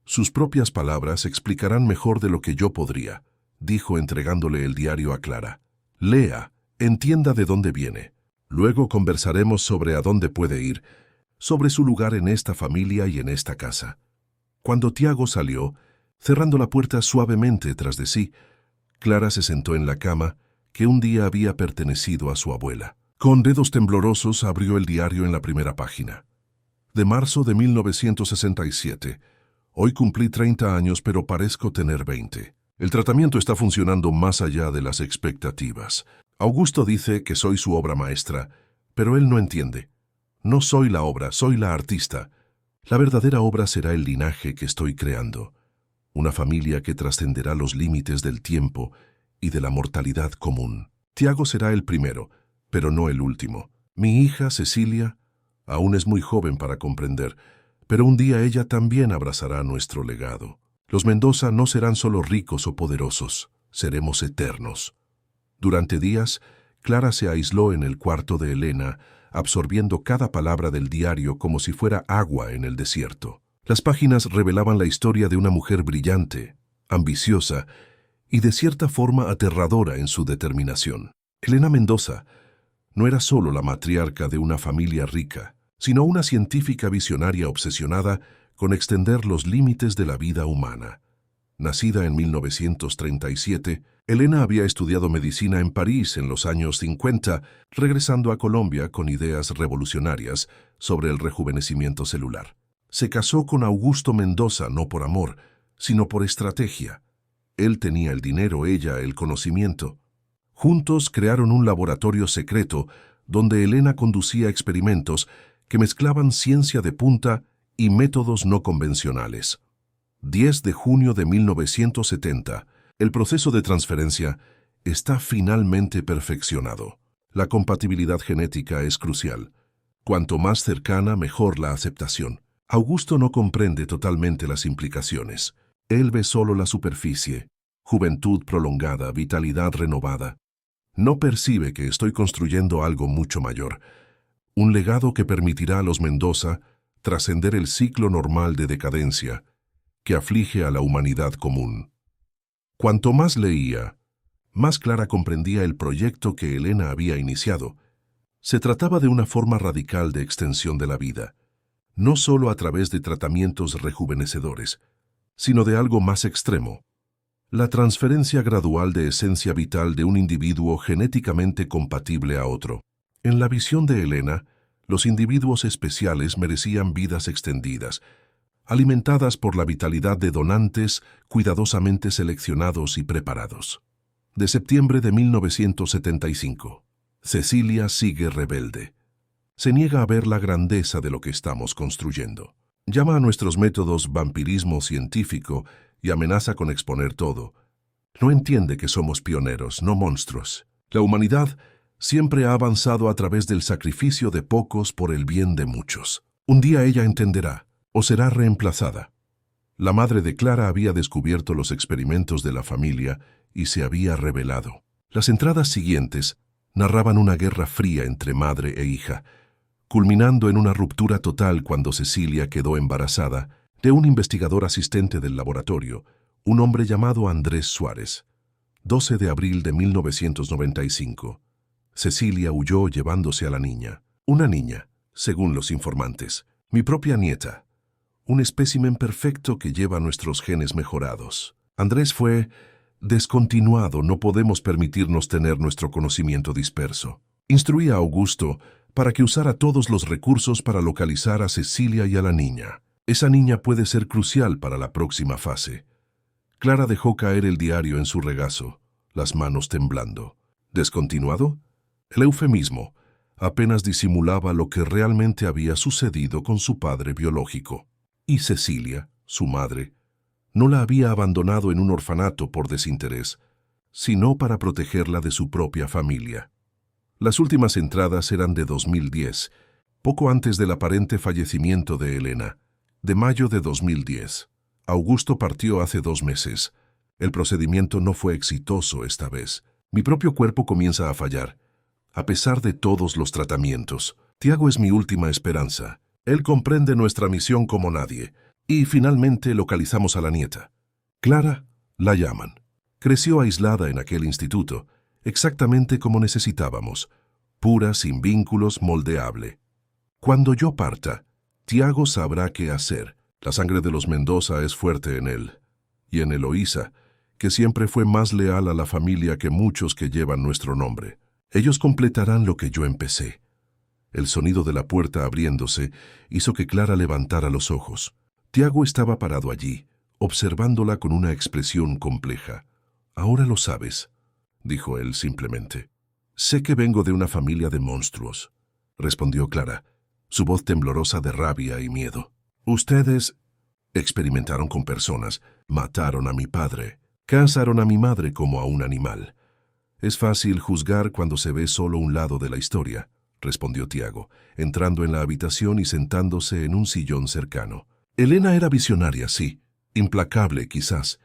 Sus propias palabras explicarán mejor de lo que yo podría, dijo entregándole el diario a Clara. Lea, entienda de dónde viene. Luego conversaremos sobre a dónde puede ir, sobre su lugar en esta familia y en esta casa. Cuando Tiago salió, cerrando la puerta suavemente tras de sí, Clara se sentó en la cama que un día había pertenecido a su abuela. Con dedos temblorosos abrió el diario en la primera página. De marzo de 1967. Hoy cumplí 30 años, pero parezco tener 20. El tratamiento está funcionando más allá de las expectativas. Augusto dice que soy su obra maestra, pero él no entiende. No soy la obra, soy la artista. La verdadera obra será el linaje que estoy creando. Una familia que trascenderá los límites del tiempo y de la mortalidad común. Tiago será el primero, pero no el último. Mi hija, Cecilia, aún es muy joven para comprender, pero un día ella también abrazará nuestro legado. Los Mendoza no serán solo ricos o poderosos, seremos eternos. Durante días, Clara se aisló en el cuarto de Elena, absorbiendo cada palabra del diario como si fuera agua en el desierto. Las páginas revelaban la historia de una mujer brillante, ambiciosa y de cierta forma aterradora en su determinación. Elena Mendoza no era solo la matriarca de una familia rica, sino una científica visionaria obsesionada con extender los límites de la vida humana. Nacida en 1937, Elena había estudiado medicina en París en los años 50, regresando a Colombia con ideas revolucionarias sobre el rejuvenecimiento celular. Se casó con Augusto Mendoza no por amor, sino por estrategia. Él tenía el dinero, ella el conocimiento. Juntos crearon un laboratorio secreto donde Elena conducía experimentos que mezclaban ciencia de punta y métodos no convencionales. 10 de junio de 1970. El proceso de transferencia está finalmente perfeccionado. La compatibilidad genética es crucial. Cuanto más cercana, mejor la aceptación. Augusto no comprende totalmente las implicaciones. Él ve solo la superficie. Juventud prolongada, vitalidad renovada. No percibe que estoy construyendo algo mucho mayor. Un legado que permitirá a los Mendoza trascender el ciclo normal de decadencia que aflige a la humanidad común. Cuanto más leía, más Clara comprendía el proyecto que Elena había iniciado. Se trataba de una forma radical de extensión de la vida, no solo a través de tratamientos rejuvenecedores, sino de algo más extremo: la transferencia gradual de esencia vital de un individuo genéticamente compatible a otro. En la visión de Elena, los individuos especiales merecían vidas extendidas, alimentadas por la vitalidad de donantes cuidadosamente seleccionados y preparados. De septiembre de 1975. Cecilia sigue rebelde. Se niega a ver la grandeza de lo que estamos construyendo. Llama a nuestros métodos vampirismo científico y amenaza con exponer todo. No entiende que somos pioneros, no monstruos. La humanidad siempre ha avanzado a través del sacrificio de pocos por el bien de muchos. Un día ella entenderá, o será reemplazada. La madre de Clara había descubierto los experimentos de la familia y se había rebelado. Las entradas siguientes narraban una guerra fría entre madre e hija, culminando en una ruptura total cuando Cecilia quedó embarazada de un investigador asistente del laboratorio, un hombre llamado Andrés Suárez. 12 de abril de 1995. Cecilia huyó llevándose a la niña. Una niña, según los informantes, mi propia nieta. Un espécimen perfecto que lleva nuestros genes mejorados. Andrés fue descontinuado, no podemos permitirnos tener nuestro conocimiento disperso. Instruí a Augusto para que usara todos los recursos para localizar a Cecilia y a la niña. Esa niña puede ser crucial para la próxima fase. Clara dejó caer el diario en su regazo, las manos temblando. ¿Descontinuado? El eufemismo apenas disimulaba lo que realmente había sucedido con su padre biológico. Y Cecilia, su madre, no la había abandonado en un orfanato por desinterés. sino para protegerla de su propia familia. Las últimas entradas eran de 2010, poco antes del aparente fallecimiento de Elena, de mayo de 2010. Augusto partió hace 2 meses. El procedimiento no fue exitoso esta vez. Mi propio cuerpo comienza a fallar. A pesar de todos los tratamientos, Tiago es mi última esperanza. Él comprende nuestra misión como nadie. Y finalmente localizamos a la nieta. Clara, la llaman. Creció aislada en aquel instituto, exactamente como necesitábamos. Pura, sin vínculos, moldeable. Cuando yo parta, Tiago sabrá qué hacer. La sangre de los Mendoza es fuerte en él. Y en Eloísa, que siempre fue más leal a la familia que muchos que llevan nuestro nombre. Ellos completarán lo que yo empecé. El sonido de la puerta abriéndose hizo que Clara levantara los ojos. Tiago estaba parado allí, observándola con una expresión compleja. «Ahora lo sabes», dijo él simplemente. «Sé que vengo de una familia de monstruos», respondió Clara, su voz temblorosa de rabia y miedo. «Ustedes experimentaron con personas, mataron a mi padre, cazaron a mi madre como a un animal. Es fácil juzgar cuando se ve solo un lado de la historia», respondió Tiago, entrando en la habitación y sentándose en un sillón cercano. Elena era visionaria, sí, implacable quizás,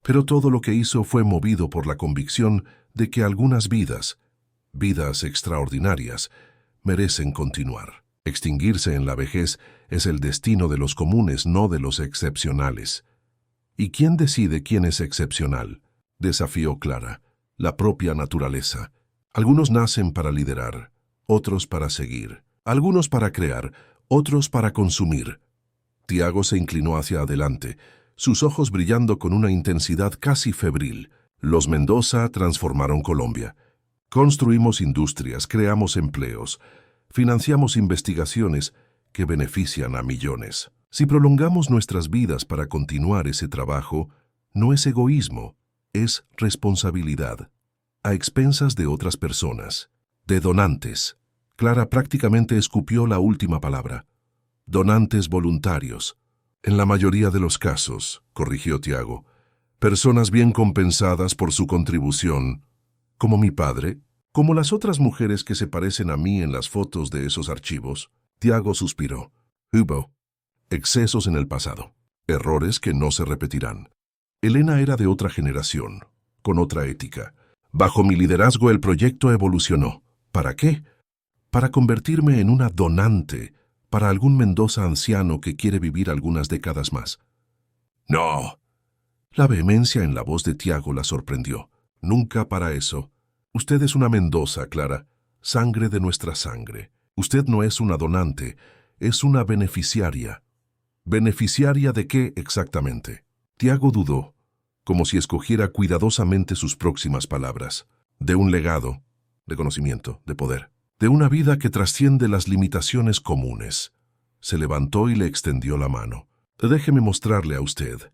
pero todo lo que hizo fue movido por la convicción de que algunas vidas, vidas extraordinarias, merecen continuar. Extinguirse en la vejez es el destino de los comunes, no de los excepcionales. ¿Y quién decide quién es excepcional?, desafió Clara. La propia naturaleza. Algunos nacen para liderar, otros para seguir, algunos para crear, otros para consumir. Tiago se inclinó hacia adelante, sus ojos brillando con una intensidad casi febril. Los Mendoza transformaron Colombia. Construimos industrias, creamos empleos, financiamos investigaciones que benefician a millones. Si prolongamos nuestras vidas para continuar ese trabajo, no es egoísmo, es responsabilidad. A expensas de otras personas, de donantes. Clara prácticamente escupió la última palabra. Donantes voluntarios. En la mayoría de los casos, corrigió Tiago, personas bien compensadas por su contribución, como mi padre, como las otras mujeres que se parecen a mí en las fotos de esos archivos. Tiago suspiró. Hubo excesos en el pasado, errores que no se repetirán. Elena era de otra generación, con otra ética. Bajo mi liderazgo el proyecto evolucionó. ¿Para qué? Para convertirme en una donante para algún Mendoza anciano que quiere vivir algunas décadas más. ¡No! La vehemencia en la voz de Tiago la sorprendió. Nunca para eso. Usted es una Mendoza, Clara, sangre de nuestra sangre. Usted no es una donante, es una beneficiaria. ¿Beneficiaria de qué exactamente? Tiago dudó, como si escogiera cuidadosamente sus próximas palabras. De un legado, de conocimiento, de poder. De una vida que trasciende las limitaciones comunes. Se levantó y le extendió la mano. Déjeme mostrarle a usted.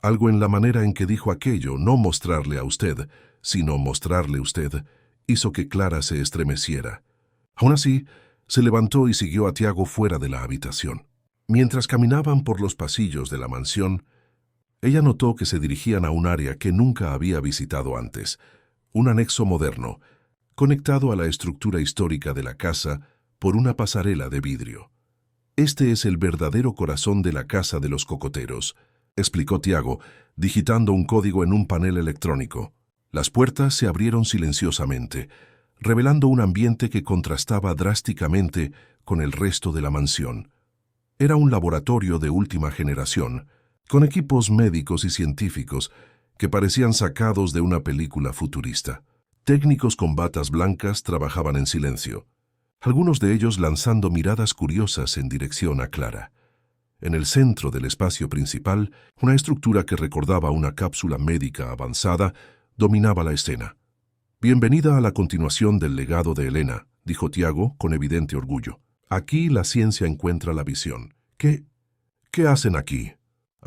Algo en la manera en que dijo aquello, no mostrarle a usted, sino mostrarle usted, hizo que Clara se estremeciera. Aún así, se levantó y siguió a Tiago fuera de la habitación. Mientras caminaban por los pasillos de la mansión, ella notó que se dirigían a un área que nunca había visitado antes, un anexo moderno, conectado a la estructura histórica de la casa por una pasarela de vidrio. Este es el verdadero corazón de la casa de los cocoteros, explicó Tiago, digitando un código en un panel electrónico. Las puertas se abrieron silenciosamente, revelando un ambiente que contrastaba drásticamente con el resto de la mansión. Era un laboratorio de última generación, con equipos médicos y científicos que parecían sacados de una película futurista. Técnicos con batas blancas trabajaban en silencio, algunos de ellos lanzando miradas curiosas en dirección a Clara. En el centro del espacio principal, una estructura que recordaba una cápsula médica avanzada dominaba la escena. «Bienvenida a la continuación del legado de Elena», dijo Tiago con evidente orgullo. «Aquí la ciencia encuentra la visión». ¿Qué hacen aquí?»,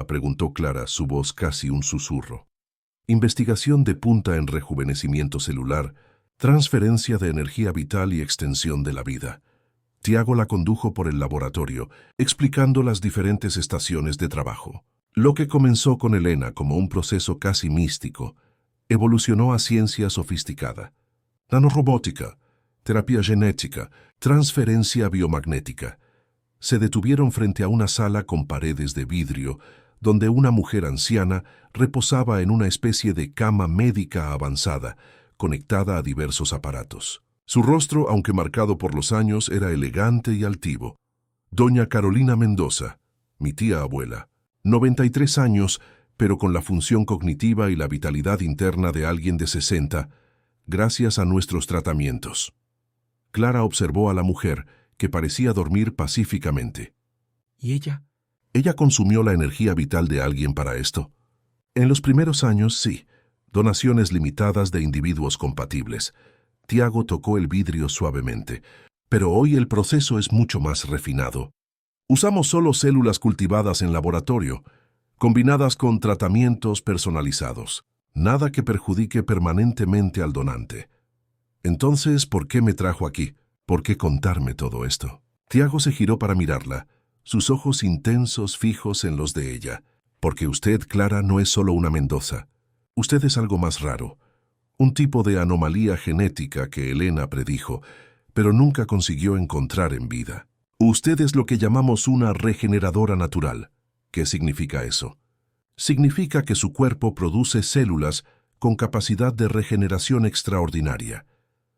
preguntó Clara, su voz casi un susurro. «Investigación de punta en rejuvenecimiento celular, transferencia de energía vital y extensión de la vida». Tiago la condujo por el laboratorio, explicando las diferentes estaciones de trabajo. Lo que comenzó con Elena como un proceso casi místico, evolucionó a ciencia sofisticada. Nanorobótica, terapia genética, transferencia biomagnética. Se detuvieron frente a una sala con paredes de vidrio, donde una mujer anciana reposaba en una especie de cama médica avanzada, conectada a diversos aparatos. Su rostro, aunque marcado por los años, era elegante y altivo. Doña Carolina Mendoza, mi tía abuela, 93 años, pero con la función cognitiva y la vitalidad interna de alguien de 60, gracias a nuestros tratamientos. Clara observó a la mujer, que parecía dormir pacíficamente. ¿Y ella? ¿Ella consumió la energía vital de alguien para esto? En los primeros años, sí. Donaciones limitadas de individuos compatibles. Tiago tocó el vidrio suavemente. Pero hoy el proceso es mucho más refinado. Usamos solo células cultivadas en laboratorio, combinadas con tratamientos personalizados. Nada que perjudique permanentemente al donante. Entonces, ¿por qué me trajo aquí? ¿Por qué contarme todo esto? Tiago se giró para mirarla, sus ojos intensos fijos en los de ella. Porque usted, Clara, no es solo una Mendoza. Usted es algo más raro. Un tipo de anomalía genética que Elena predijo, pero nunca consiguió encontrar en vida. Usted es lo que llamamos una regeneradora natural. ¿Qué significa eso? Significa que su cuerpo produce células con capacidad de regeneración extraordinaria.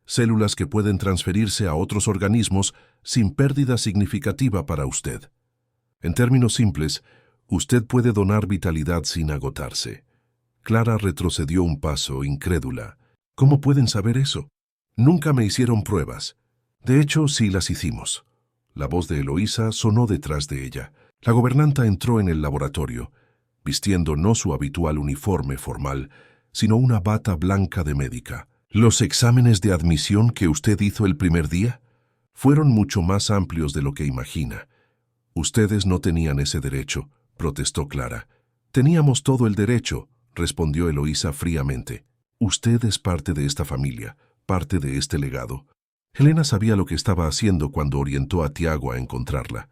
Células que pueden transferirse a otros organismos sin pérdida significativa para usted. En términos simples, usted puede donar vitalidad sin agotarse. Clara retrocedió un paso, incrédula. ¿Cómo pueden saber eso? Nunca me hicieron pruebas. De hecho, sí las hicimos. La voz de Eloísa sonó detrás de ella. La gobernanta entró en el laboratorio, vistiendo no su habitual uniforme formal, sino una bata blanca de médica. ¿Los exámenes de admisión que usted hizo el primer día? Fueron mucho más amplios de lo que imagina. Ustedes no tenían ese derecho, protestó Clara. Teníamos todo el derecho, respondió Eloísa fríamente. Usted es parte de esta familia, parte de este legado. Elena sabía lo que estaba haciendo cuando orientó a Tiago a encontrarla.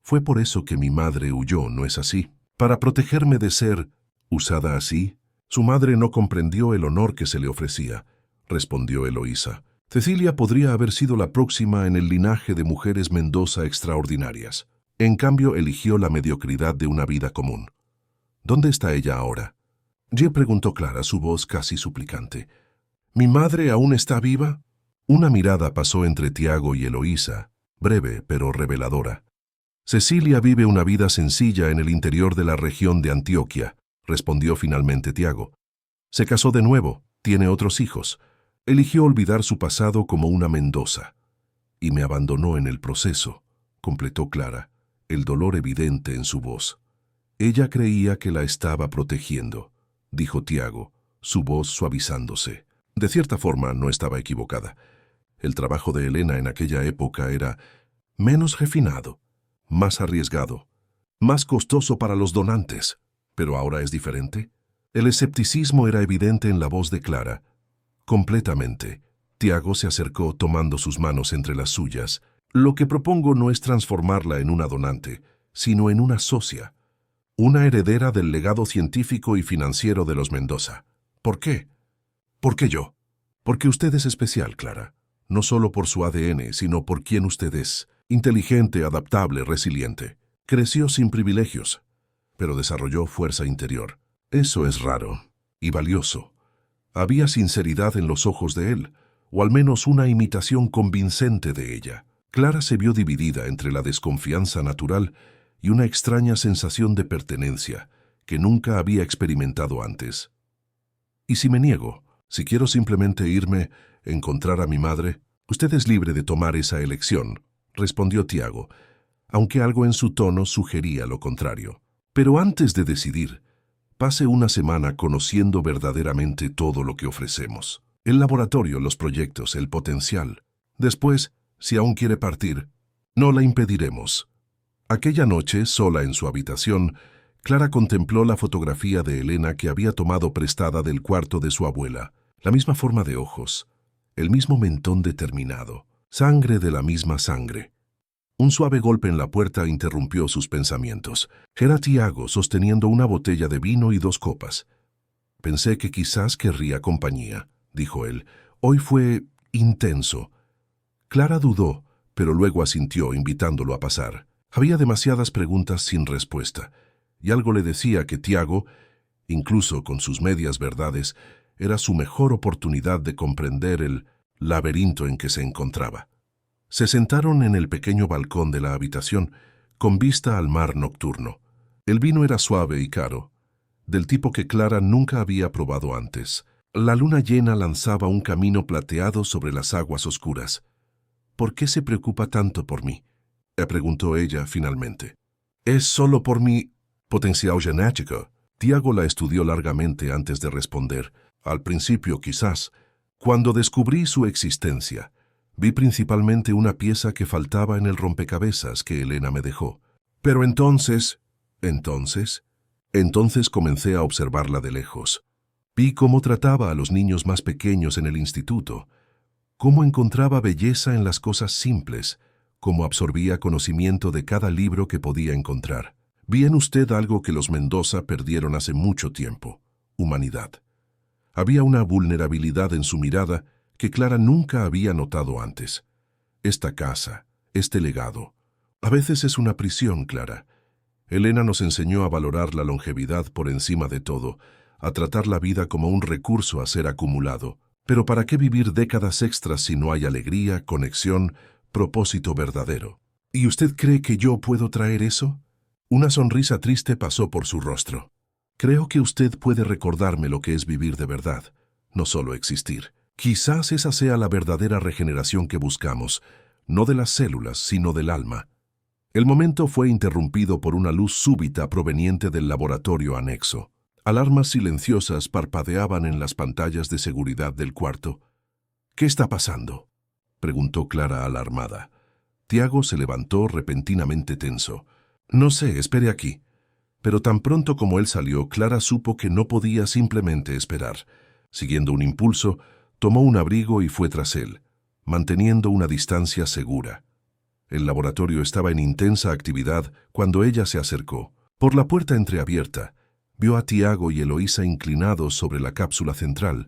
Fue por eso que mi madre huyó, ¿no es así? Para protegerme de ser usada así. Su madre no comprendió el honor que se le ofrecía, respondió Eloísa. Cecilia podría haber sido la próxima en el linaje de mujeres Mendoza extraordinarias. En cambio, eligió la mediocridad de una vida común. ¿Dónde está ella ahora? Preguntó Clara, su voz casi suplicante. ¿Mi madre aún está viva? Una mirada pasó entre Tiago y Eloísa, breve pero reveladora. Cecilia vive una vida sencilla en el interior de la región de Antioquia, respondió finalmente Tiago. Se casó de nuevo, tiene otros hijos. Eligió olvidar su pasado como una Mendoza. Y me abandonó en el proceso, completó Clara, el dolor evidente en su voz. Ella creía que la estaba protegiendo, dijo Tiago, su voz suavizándose. De cierta forma no estaba equivocada. El trabajo de Elena en aquella época era menos refinado, más arriesgado, más costoso para los donantes. ¿Pero ahora es diferente? El escepticismo era evidente en la voz de Clara. Completamente. Tiago se acercó tomando sus manos entre las suyas. Lo que propongo no es transformarla en una donante, sino en una socia. Una heredera del legado científico y financiero de los Mendoza. ¿Por qué? ¿Por qué yo? Porque usted es especial, Clara. No solo por su ADN, sino por quien usted es. Inteligente, adaptable, resiliente. Creció sin privilegios, pero desarrolló fuerza interior. Eso es raro y valioso. Había sinceridad en los ojos de él, o al menos una imitación convincente de ella. Clara se vio dividida entre la desconfianza natural y una extraña sensación de pertenencia que nunca había experimentado antes. ¿Y si me niego? Si quiero simplemente irme, encontrar a mi madre, usted es libre de tomar esa elección, respondió Tiago, aunque algo en su tono sugería lo contrario. Pero antes de decidir, pase una semana conociendo verdaderamente todo lo que ofrecemos. El laboratorio, los proyectos, el potencial. Después, si aún quiere partir, no la impediremos. Aquella noche, sola en su habitación, Clara contempló la fotografía de Elena que había tomado prestada del cuarto de su abuela. La misma forma de ojos, el mismo mentón determinado, sangre de la misma sangre. Un suave golpe en la puerta interrumpió sus pensamientos. Era Tiago sosteniendo una botella de vino y 2 copas. Pensé que quizás querría compañía, dijo él. Hoy fue intenso. Clara dudó, pero luego asintió, invitándolo a pasar. Había demasiadas preguntas sin respuesta, y algo le decía que Tiago, incluso con sus medias verdades, era su mejor oportunidad de comprender el laberinto en que se encontraba. Se sentaron en el pequeño balcón de la habitación, con vista al mar nocturno. El vino era suave y caro, del tipo que Clara nunca había probado antes. La luna llena lanzaba un camino plateado sobre las aguas oscuras. «¿Por qué se preocupa tanto por mí?», le preguntó ella finalmente. «Es solo por mi potencial genético». Tiago la estudió largamente antes de responder. Al principio, quizás. Cuando descubrí su existencia, vi principalmente una pieza que faltaba en el rompecabezas que Elena me dejó. Pero entonces comencé a observarla de lejos. Vi cómo trataba a los niños más pequeños en el instituto, cómo encontraba belleza en las cosas simples, cómo absorbía conocimiento de cada libro que podía encontrar. Vi en usted algo que los Mendoza perdieron hace mucho tiempo: humanidad. Había una vulnerabilidad en su mirada que Clara nunca había notado antes. Esta casa, este legado. A veces es una prisión, Clara. Elena nos enseñó a valorar la longevidad por encima de todo, a tratar la vida como un recurso a ser acumulado. Pero ¿para qué vivir décadas extras si no hay alegría, conexión, propósito verdadero? ¿Y usted cree que yo puedo traer eso? Una sonrisa triste pasó por su rostro. Creo que usted puede recordarme lo que es vivir de verdad, no solo existir. Quizás esa sea la verdadera regeneración que buscamos, no de las células, sino del alma. El momento fue interrumpido por una luz súbita proveniente del laboratorio anexo. Alarmas silenciosas parpadeaban en las pantallas de seguridad del cuarto. «¿Qué está pasando?», preguntó Clara alarmada. Tiago se levantó repentinamente tenso. «No sé, espere aquí». Pero tan pronto como él salió, Clara supo que no podía simplemente esperar. Siguiendo un impulso, tomó un abrigo y fue tras él, manteniendo una distancia segura. El laboratorio estaba en intensa actividad cuando ella se acercó. Por la puerta entreabierta, vio a Tiago y Eloísa inclinados sobre la cápsula central,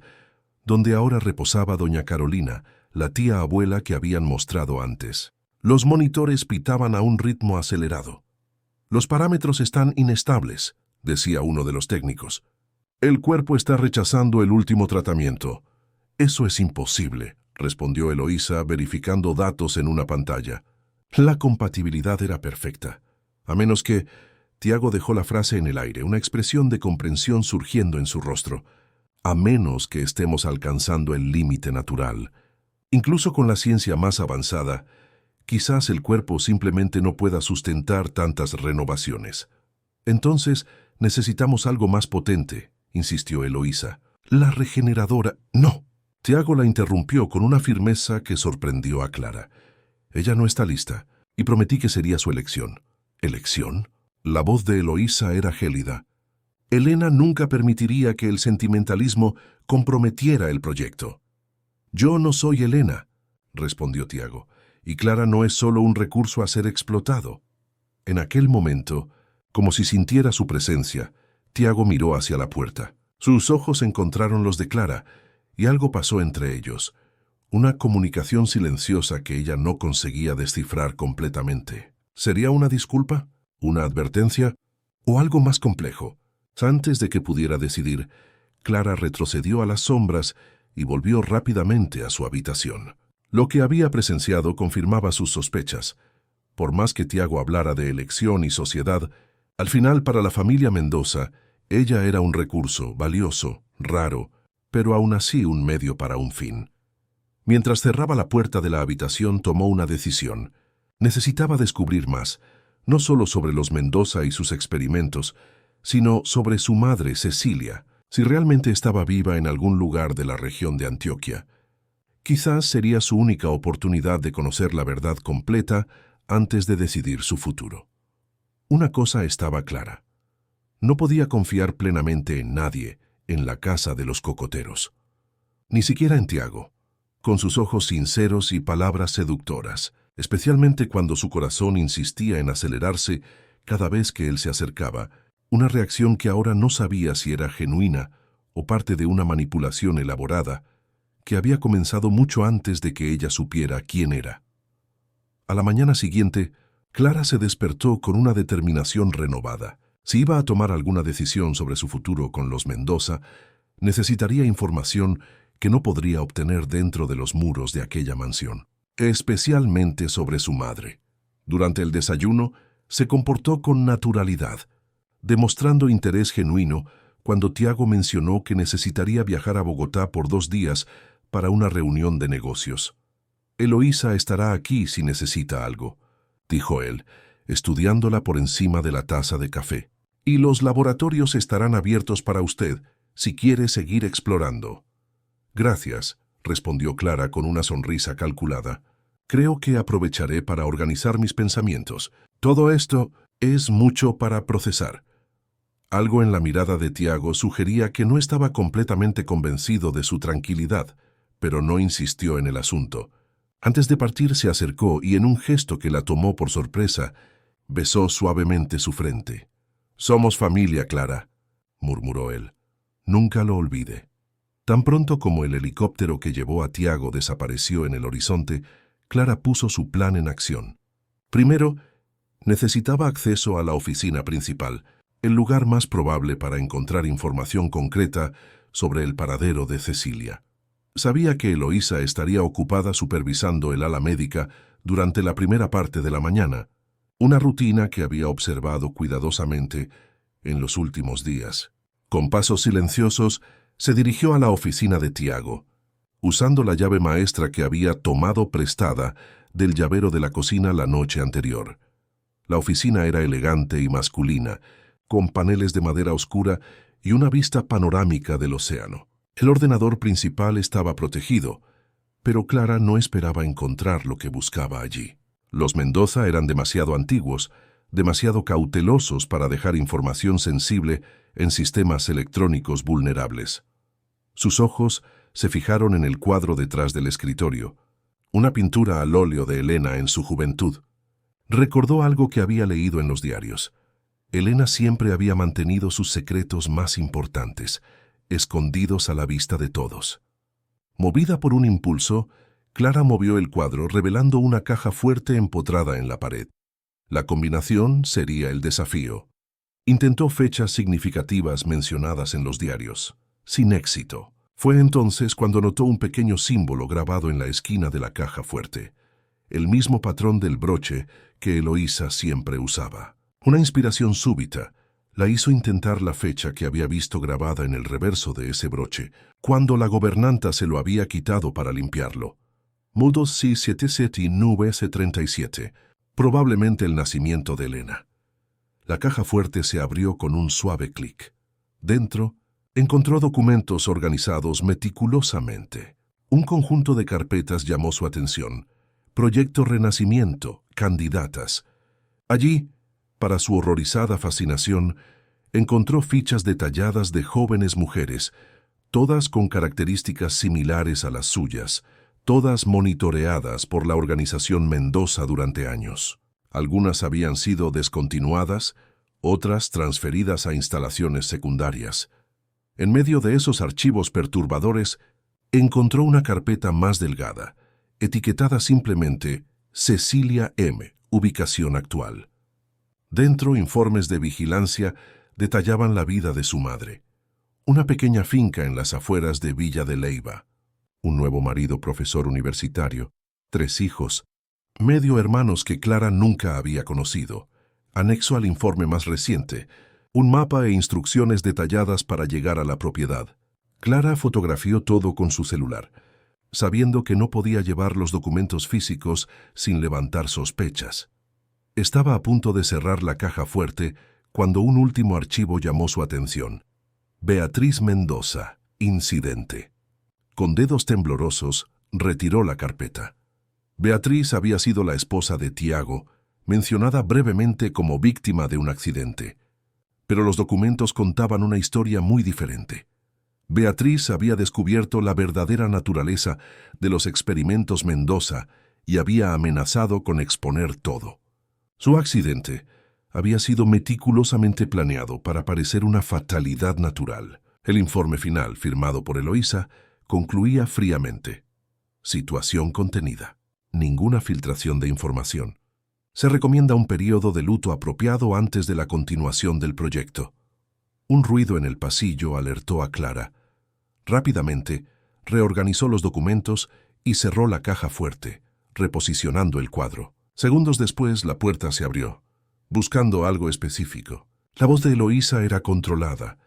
donde ahora reposaba doña Carolina, la tía abuela que habían mostrado antes. Los monitores pitaban a un ritmo acelerado. «Los parámetros están inestables», decía uno de los técnicos. «El cuerpo está rechazando el último tratamiento». «Eso es imposible», respondió Eloísa, verificando datos en una pantalla. La compatibilidad era perfecta. A menos que... Tiago dejó la frase en el aire, una expresión de comprensión surgiendo en su rostro. «A menos que estemos alcanzando el límite natural. Incluso con la ciencia más avanzada, quizás el cuerpo simplemente no pueda sustentar tantas renovaciones». «Entonces, necesitamos algo más potente», insistió Eloísa. «La regeneradora...» «No». Tiago la interrumpió con una firmeza que sorprendió a Clara. «Ella no está lista, y prometí que sería su elección». «¿Elección?». La voz de Eloísa era gélida. «Elena nunca permitiría que el sentimentalismo comprometiera el proyecto». «Yo no soy Elena», respondió Tiago, «y Clara no es solo un recurso a ser explotado». En aquel momento, como si sintiera su presencia, Tiago miró hacia la puerta. Sus ojos encontraron los de Clara, y algo pasó entre ellos. Una comunicación silenciosa que ella no conseguía descifrar completamente. ¿Sería una disculpa? ¿Una advertencia? ¿O algo más complejo? Antes de que pudiera decidir, Clara retrocedió a las sombras y volvió rápidamente a su habitación. Lo que había presenciado confirmaba sus sospechas. Por más que Tiago hablara de elección y sociedad, al final para la familia Mendoza, ella era un recurso valioso, raro, pero aún así un medio para un fin. Mientras cerraba la puerta de la habitación, tomó una decisión. Necesitaba descubrir más, no solo sobre los Mendoza y sus experimentos, sino sobre su madre, Cecilia, si realmente estaba viva en algún lugar de la región de Antioquia. Quizás sería su única oportunidad de conocer la verdad completa antes de decidir su futuro. Una cosa estaba clara. No podía confiar plenamente en nadie en la casa de los cocoteros. Ni siquiera en Tiago, con sus ojos sinceros y palabras seductoras, especialmente cuando su corazón insistía en acelerarse cada vez que él se acercaba, una reacción que ahora no sabía si era genuina o parte de una manipulación elaborada que había comenzado mucho antes de que ella supiera quién era. A la mañana siguiente, Clara se despertó con una determinación renovada. Si iba a tomar alguna decisión sobre su futuro con los Mendoza, necesitaría información que no podría obtener dentro de los muros de aquella mansión, especialmente sobre su madre. Durante el desayuno, se comportó con naturalidad, demostrando interés genuino cuando Tiago mencionó que necesitaría viajar a Bogotá por 2 días para una reunión de negocios. «Eloísa estará aquí si necesita algo», dijo él, estudiándola por encima de la taza de café. «Y los laboratorios estarán abiertos para usted si quiere seguir explorando». «Gracias», respondió Clara con una sonrisa calculada. «Creo que aprovecharé para organizar mis pensamientos. Todo esto es mucho para procesar». Algo en la mirada de Tiago sugería que no estaba completamente convencido de su tranquilidad, pero no insistió en el asunto. Antes de partir se acercó y en un gesto que la tomó por sorpresa, besó suavemente su frente. «Somos familia, Clara», murmuró él. «Nunca lo olvide». Tan pronto como el helicóptero que llevó a Tiago desapareció en el horizonte, Clara puso su plan en acción. Primero, necesitaba acceso a la oficina principal, el lugar más probable para encontrar información concreta sobre el paradero de Cecilia. Sabía que Eloísa estaría ocupada supervisando el ala médica durante la primera parte de la mañana, una rutina que había observado cuidadosamente en los últimos días. Con pasos silenciosos, se dirigió a la oficina de Tiago, usando la llave maestra que había tomado prestada del llavero de la cocina la noche anterior. La oficina era elegante y masculina, con paneles de madera oscura y una vista panorámica del océano. El ordenador principal estaba protegido, pero Clara no esperaba encontrar lo que buscaba allí. Los Mendoza eran demasiado antiguos, demasiado cautelosos para dejar información sensible en sistemas electrónicos vulnerables. Sus ojos se fijaron en el cuadro detrás del escritorio, una pintura al óleo de Elena en su juventud. Recordó algo que había leído en los diarios. Elena siempre había mantenido sus secretos más importantes, escondidos a la vista de todos. Movida por un impulso, Clara movió el cuadro revelando una caja fuerte empotrada en la pared. La combinación sería el desafío. Intentó fechas significativas mencionadas en los diarios, sin éxito. Fue entonces cuando notó un pequeño símbolo grabado en la esquina de la caja fuerte, el mismo patrón del broche que Eloísa siempre usaba. Una inspiración súbita la hizo intentar la fecha que había visto grabada en el reverso de ese broche, cuando la gobernanta se lo había quitado para limpiarlo. Mudos C77 probablemente el nacimiento de Elena. La caja fuerte se abrió con un suave clic. Dentro, encontró documentos organizados meticulosamente. Un conjunto de carpetas llamó su atención. Proyecto Renacimiento, candidatas. Allí, para su horrorizada fascinación, encontró fichas detalladas de jóvenes mujeres, todas con características similares a las suyas, todas monitoreadas por la organización Mendoza durante años. Algunas habían sido descontinuadas, otras transferidas a instalaciones secundarias. En medio de esos archivos perturbadores, encontró una carpeta más delgada, etiquetada simplemente Cecilia M., ubicación actual. Dentro, informes de vigilancia detallaban la vida de su madre. Una pequeña finca en las afueras de Villa de Leyva. Un nuevo marido profesor universitario. 3 hijos. Medio hermanos que Clara nunca había conocido. Anexo al informe más reciente. Un mapa e instrucciones detalladas para llegar a la propiedad. Clara fotografió todo con su celular, sabiendo que no podía llevar los documentos físicos sin levantar sospechas. Estaba a punto de cerrar la caja fuerte cuando un último archivo llamó su atención. Beatriz Mendoza, incidente. Con dedos temblorosos, retiró la carpeta. Beatriz había sido la esposa de Tiago, mencionada brevemente como víctima de un accidente. Pero los documentos contaban una historia muy diferente. Beatriz había descubierto la verdadera naturaleza de los experimentos Mendoza y había amenazado con exponer todo. Su accidente había sido meticulosamente planeado para parecer una fatalidad natural. El informe final, firmado por Eloísa, concluía fríamente. Situación contenida. Ninguna filtración de información. Se recomienda un periodo de luto apropiado antes de la continuación del proyecto. Un ruido en el pasillo alertó a Clara. Rápidamente, reorganizó los documentos y cerró la caja fuerte, reposicionando el cuadro. Segundos después, la puerta se abrió, buscando algo específico. La voz de Eloísa era controlada,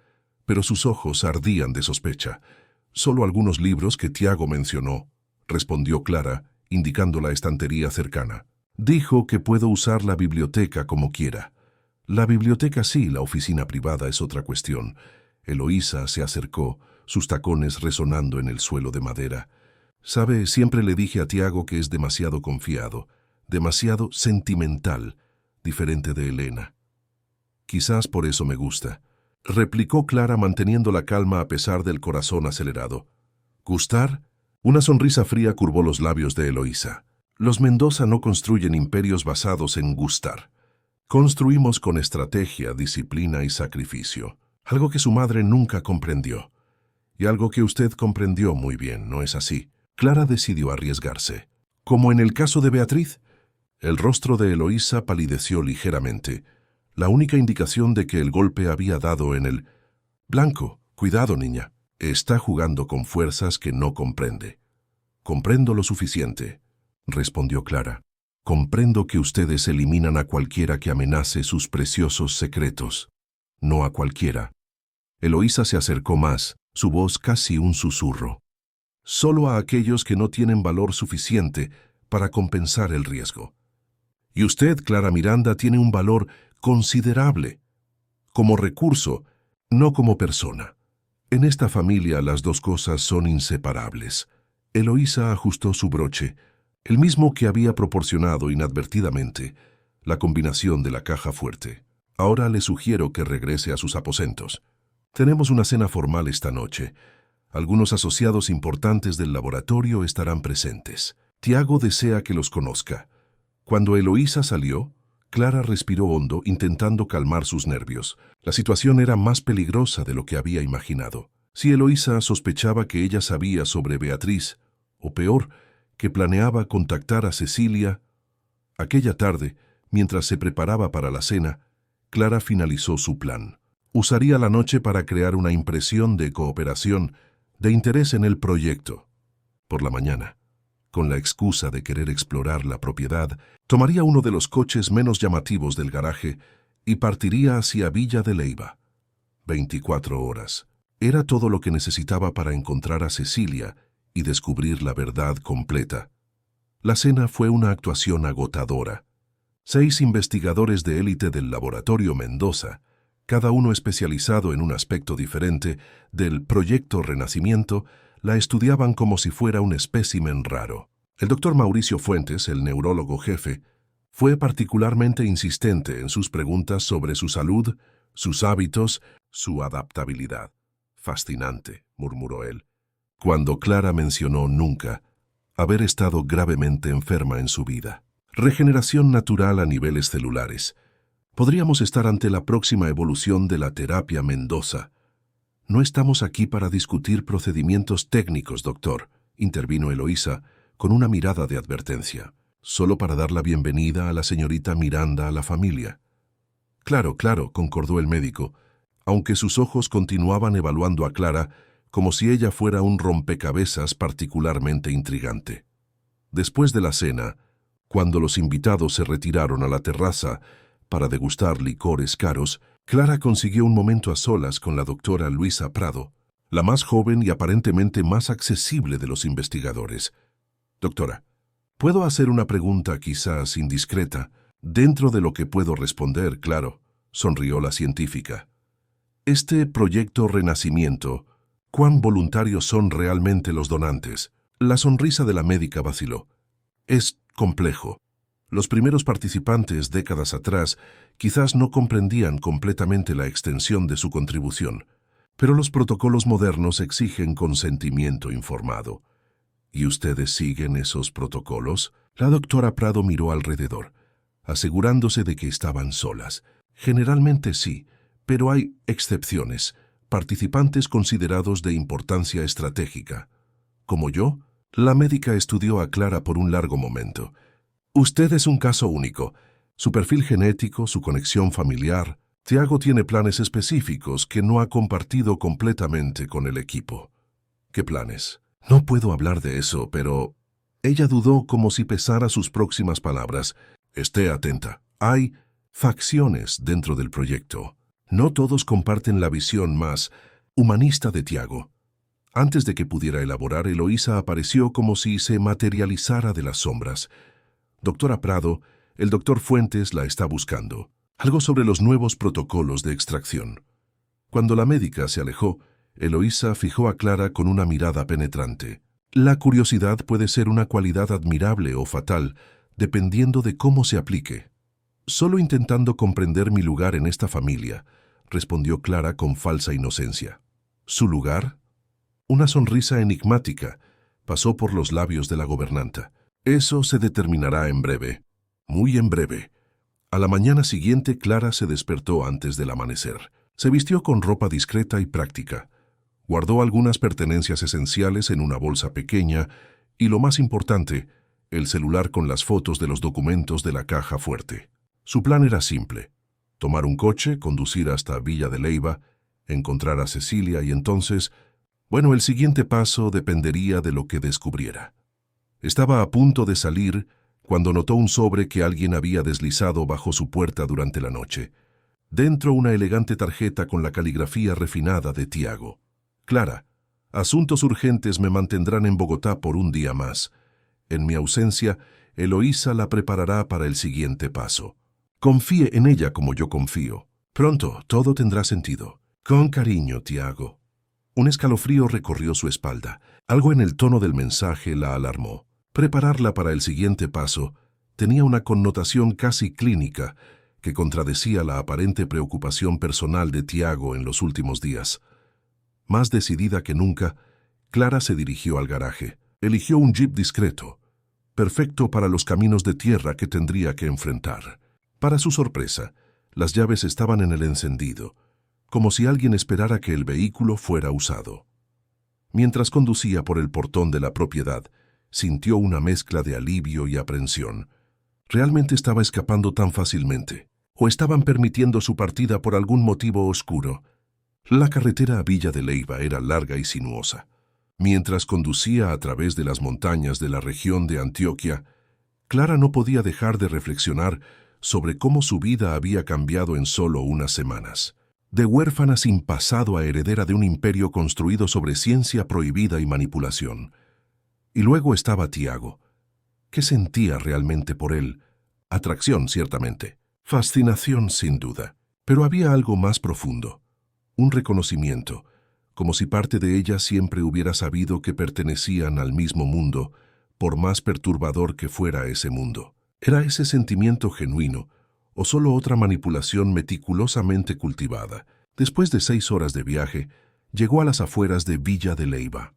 pero sus ojos ardían de sospecha. «Solo algunos libros que Tiago mencionó», respondió Clara, indicando la estantería cercana. «Dijo que puedo usar la biblioteca como quiera». «La biblioteca sí, la oficina privada es otra cuestión». Eloísa se acercó, sus tacones resonando en el suelo de madera. «Sabe, siempre le dije a Tiago que es demasiado confiado, demasiado sentimental, diferente de Elena. Quizás por eso me gusta», replicó Clara manteniendo la calma a pesar del corazón acelerado. «¿Gustar?» Una sonrisa fría curvó los labios de Eloísa. «Los Mendoza no construyen imperios basados en gustar. Construimos con estrategia, disciplina y sacrificio, algo que su madre nunca comprendió. Y algo que usted comprendió muy bien, ¿no es así?» Clara decidió arriesgarse. «¿Como en el caso de Beatriz?» El rostro de Eloísa palideció ligeramente, la única indicación de que el golpe había dado en el blanco. «Cuidado, niña. Está jugando con fuerzas que no comprende». «Comprendo lo suficiente», respondió Clara. «Comprendo que ustedes eliminan a cualquiera que amenace sus preciosos secretos. No a cualquiera». Eloísa se acercó más, su voz casi un susurro. «Solo a aquellos que no tienen valor suficiente para compensar el riesgo. Y usted, Clara Miranda, tiene un valor considerable, como recurso, no como persona. En esta familia las dos cosas son inseparables». Eloísa ajustó su broche, el mismo que había proporcionado inadvertidamente la combinación de la caja fuerte. «Ahora le sugiero que regrese a sus aposentos. Tenemos una cena formal esta noche. Algunos asociados importantes del laboratorio estarán presentes. Tiago desea que los conozca». Cuando Eloísa salió, Clara respiró hondo intentando calmar sus nervios. La situación era más peligrosa de lo que había imaginado. Si Eloísa sospechaba que ella sabía sobre Beatriz, o peor, que planeaba contactar a Cecilia, aquella tarde, mientras se preparaba para la cena, Clara finalizó su plan. Usaría la noche para crear una impresión de cooperación, de interés en el proyecto. Por la mañana, con la excusa de querer explorar la propiedad, tomaría uno de los coches menos llamativos del garaje y partiría hacia Villa de Leyva. 24 horas. Era todo lo que necesitaba para encontrar a Cecilia y descubrir la verdad completa. La cena fue una actuación agotadora. 6 investigadores de élite del laboratorio Mendoza, cada uno especializado en un aspecto diferente del Proyecto Renacimiento, la estudiaban como si fuera un espécimen raro. El doctor Mauricio Fuentes, el neurólogo jefe, fue particularmente insistente en sus preguntas sobre su salud, sus hábitos, su adaptabilidad. «Fascinante», murmuró él, cuando Clara mencionó nunca haber estado gravemente enferma en su vida. Regeneración natural a niveles celulares. Podríamos estar ante la próxima evolución de la terapia Mendoza. «No estamos aquí para discutir procedimientos técnicos, doctor», intervino Eloísa con una mirada de advertencia. «Solo para dar la bienvenida a la señorita Miranda a la familia». «Claro, claro», concordó el médico, aunque sus ojos continuaban evaluando a Clara como si ella fuera un rompecabezas particularmente intrigante. Después de la cena, cuando los invitados se retiraron a la terraza para degustar licores caros, Clara consiguió un momento a solas con la doctora Luisa Prado, la más joven y aparentemente más accesible de los investigadores. «Doctora, ¿puedo hacer una pregunta quizás indiscreta? Dentro de lo que puedo responder, claro», sonrió la científica. «Este proyecto Renacimiento, ¿cuán voluntarios son realmente los donantes?» La sonrisa de la médica vaciló. «Es complejo. Los primeros participantes, décadas atrás, quizás no comprendían completamente la extensión de su contribución, pero los protocolos modernos exigen consentimiento informado. ¿Y ustedes siguen esos protocolos?» La doctora Prado miró alrededor, asegurándose de que estaban solas. «Generalmente sí, pero hay excepciones. participantes considerados de importancia estratégica. Como yo, la médica estudió a Clara por un largo momento. Usted es un caso único. Su perfil genético, su conexión familiar. Tiago tiene planes específicos que no ha compartido completamente con el equipo. ¿Qué planes? No puedo hablar de eso, pero... Ella dudó como si pesara sus próximas palabras. Esté atenta. Hay facciones dentro del proyecto. No todos comparten la visión más humanista de Tiago. Antes de que pudiera elaborar, Eloísa apareció como si se materializara de las sombras. Doctora Prado, el doctor Fuentes la está buscando. Algo sobre los nuevos protocolos de extracción. Cuando la médica se alejó, Eloísa fijó a Clara con una mirada penetrante. La curiosidad puede ser una cualidad admirable o fatal, dependiendo de cómo se aplique. Solo intentando comprender mi lugar en esta familia, respondió Clara con falsa inocencia. ¿Su lugar? Una sonrisa enigmática pasó por los labios de la gobernanta. Eso se determinará en breve, muy en breve. A la mañana siguiente, Clara se despertó antes del amanecer. Se vistió con ropa discreta y práctica. Guardó algunas pertenencias esenciales en una bolsa pequeña y, lo más importante, el celular con las fotos de los documentos de la caja fuerte. Su plan era simple: tomar un coche, conducir hasta Villa de Leyva, encontrar a Cecilia y entonces, bueno, el siguiente paso dependería de lo que descubriera. Estaba a punto de salir cuando notó un sobre que alguien había deslizado bajo su puerta durante la noche. Dentro, una elegante tarjeta con la caligrafía refinada de Tiago. Clara, asuntos urgentes me mantendrán en Bogotá por un día más. En mi ausencia, Eloísa la preparará para el siguiente paso. Confíe en ella como yo confío. Pronto todo tendrá sentido. Con cariño, Tiago. Un escalofrío recorrió su espalda. Algo en el tono del mensaje la alarmó. Prepararla para el siguiente paso tenía una connotación casi clínica que contradecía la aparente preocupación personal de Tiago en los últimos días. Más decidida que nunca, Clara se dirigió al garaje. Eligió un jeep discreto, perfecto para los caminos de tierra que tendría que enfrentar. Para su sorpresa, las llaves estaban en el encendido, como si alguien esperara que el vehículo fuera usado. Mientras conducía por el portón de la propiedad, sintió una mezcla de alivio y aprensión. ¿Realmente estaba escapando tan fácilmente? ¿O estaban permitiendo su partida por algún motivo oscuro? La carretera a Villa de Leyva era larga y sinuosa. Mientras conducía a través de las montañas de la región de Antioquia, Clara no podía dejar de reflexionar sobre cómo su vida había cambiado en solo unas semanas. De huérfana sin pasado a heredera de un imperio construido sobre ciencia prohibida y manipulación. Y luego estaba Tiago. ¿Qué sentía realmente por él? Atracción, ciertamente. Fascinación, sin duda. Pero había algo más profundo. Un reconocimiento, como si parte de ella siempre hubiera sabido que pertenecían al mismo mundo, por más perturbador que fuera ese mundo. ¿Era ese sentimiento genuino, o solo otra manipulación meticulosamente cultivada? Después de 6 horas de viaje, llegó a las afueras de Villa de Leyva.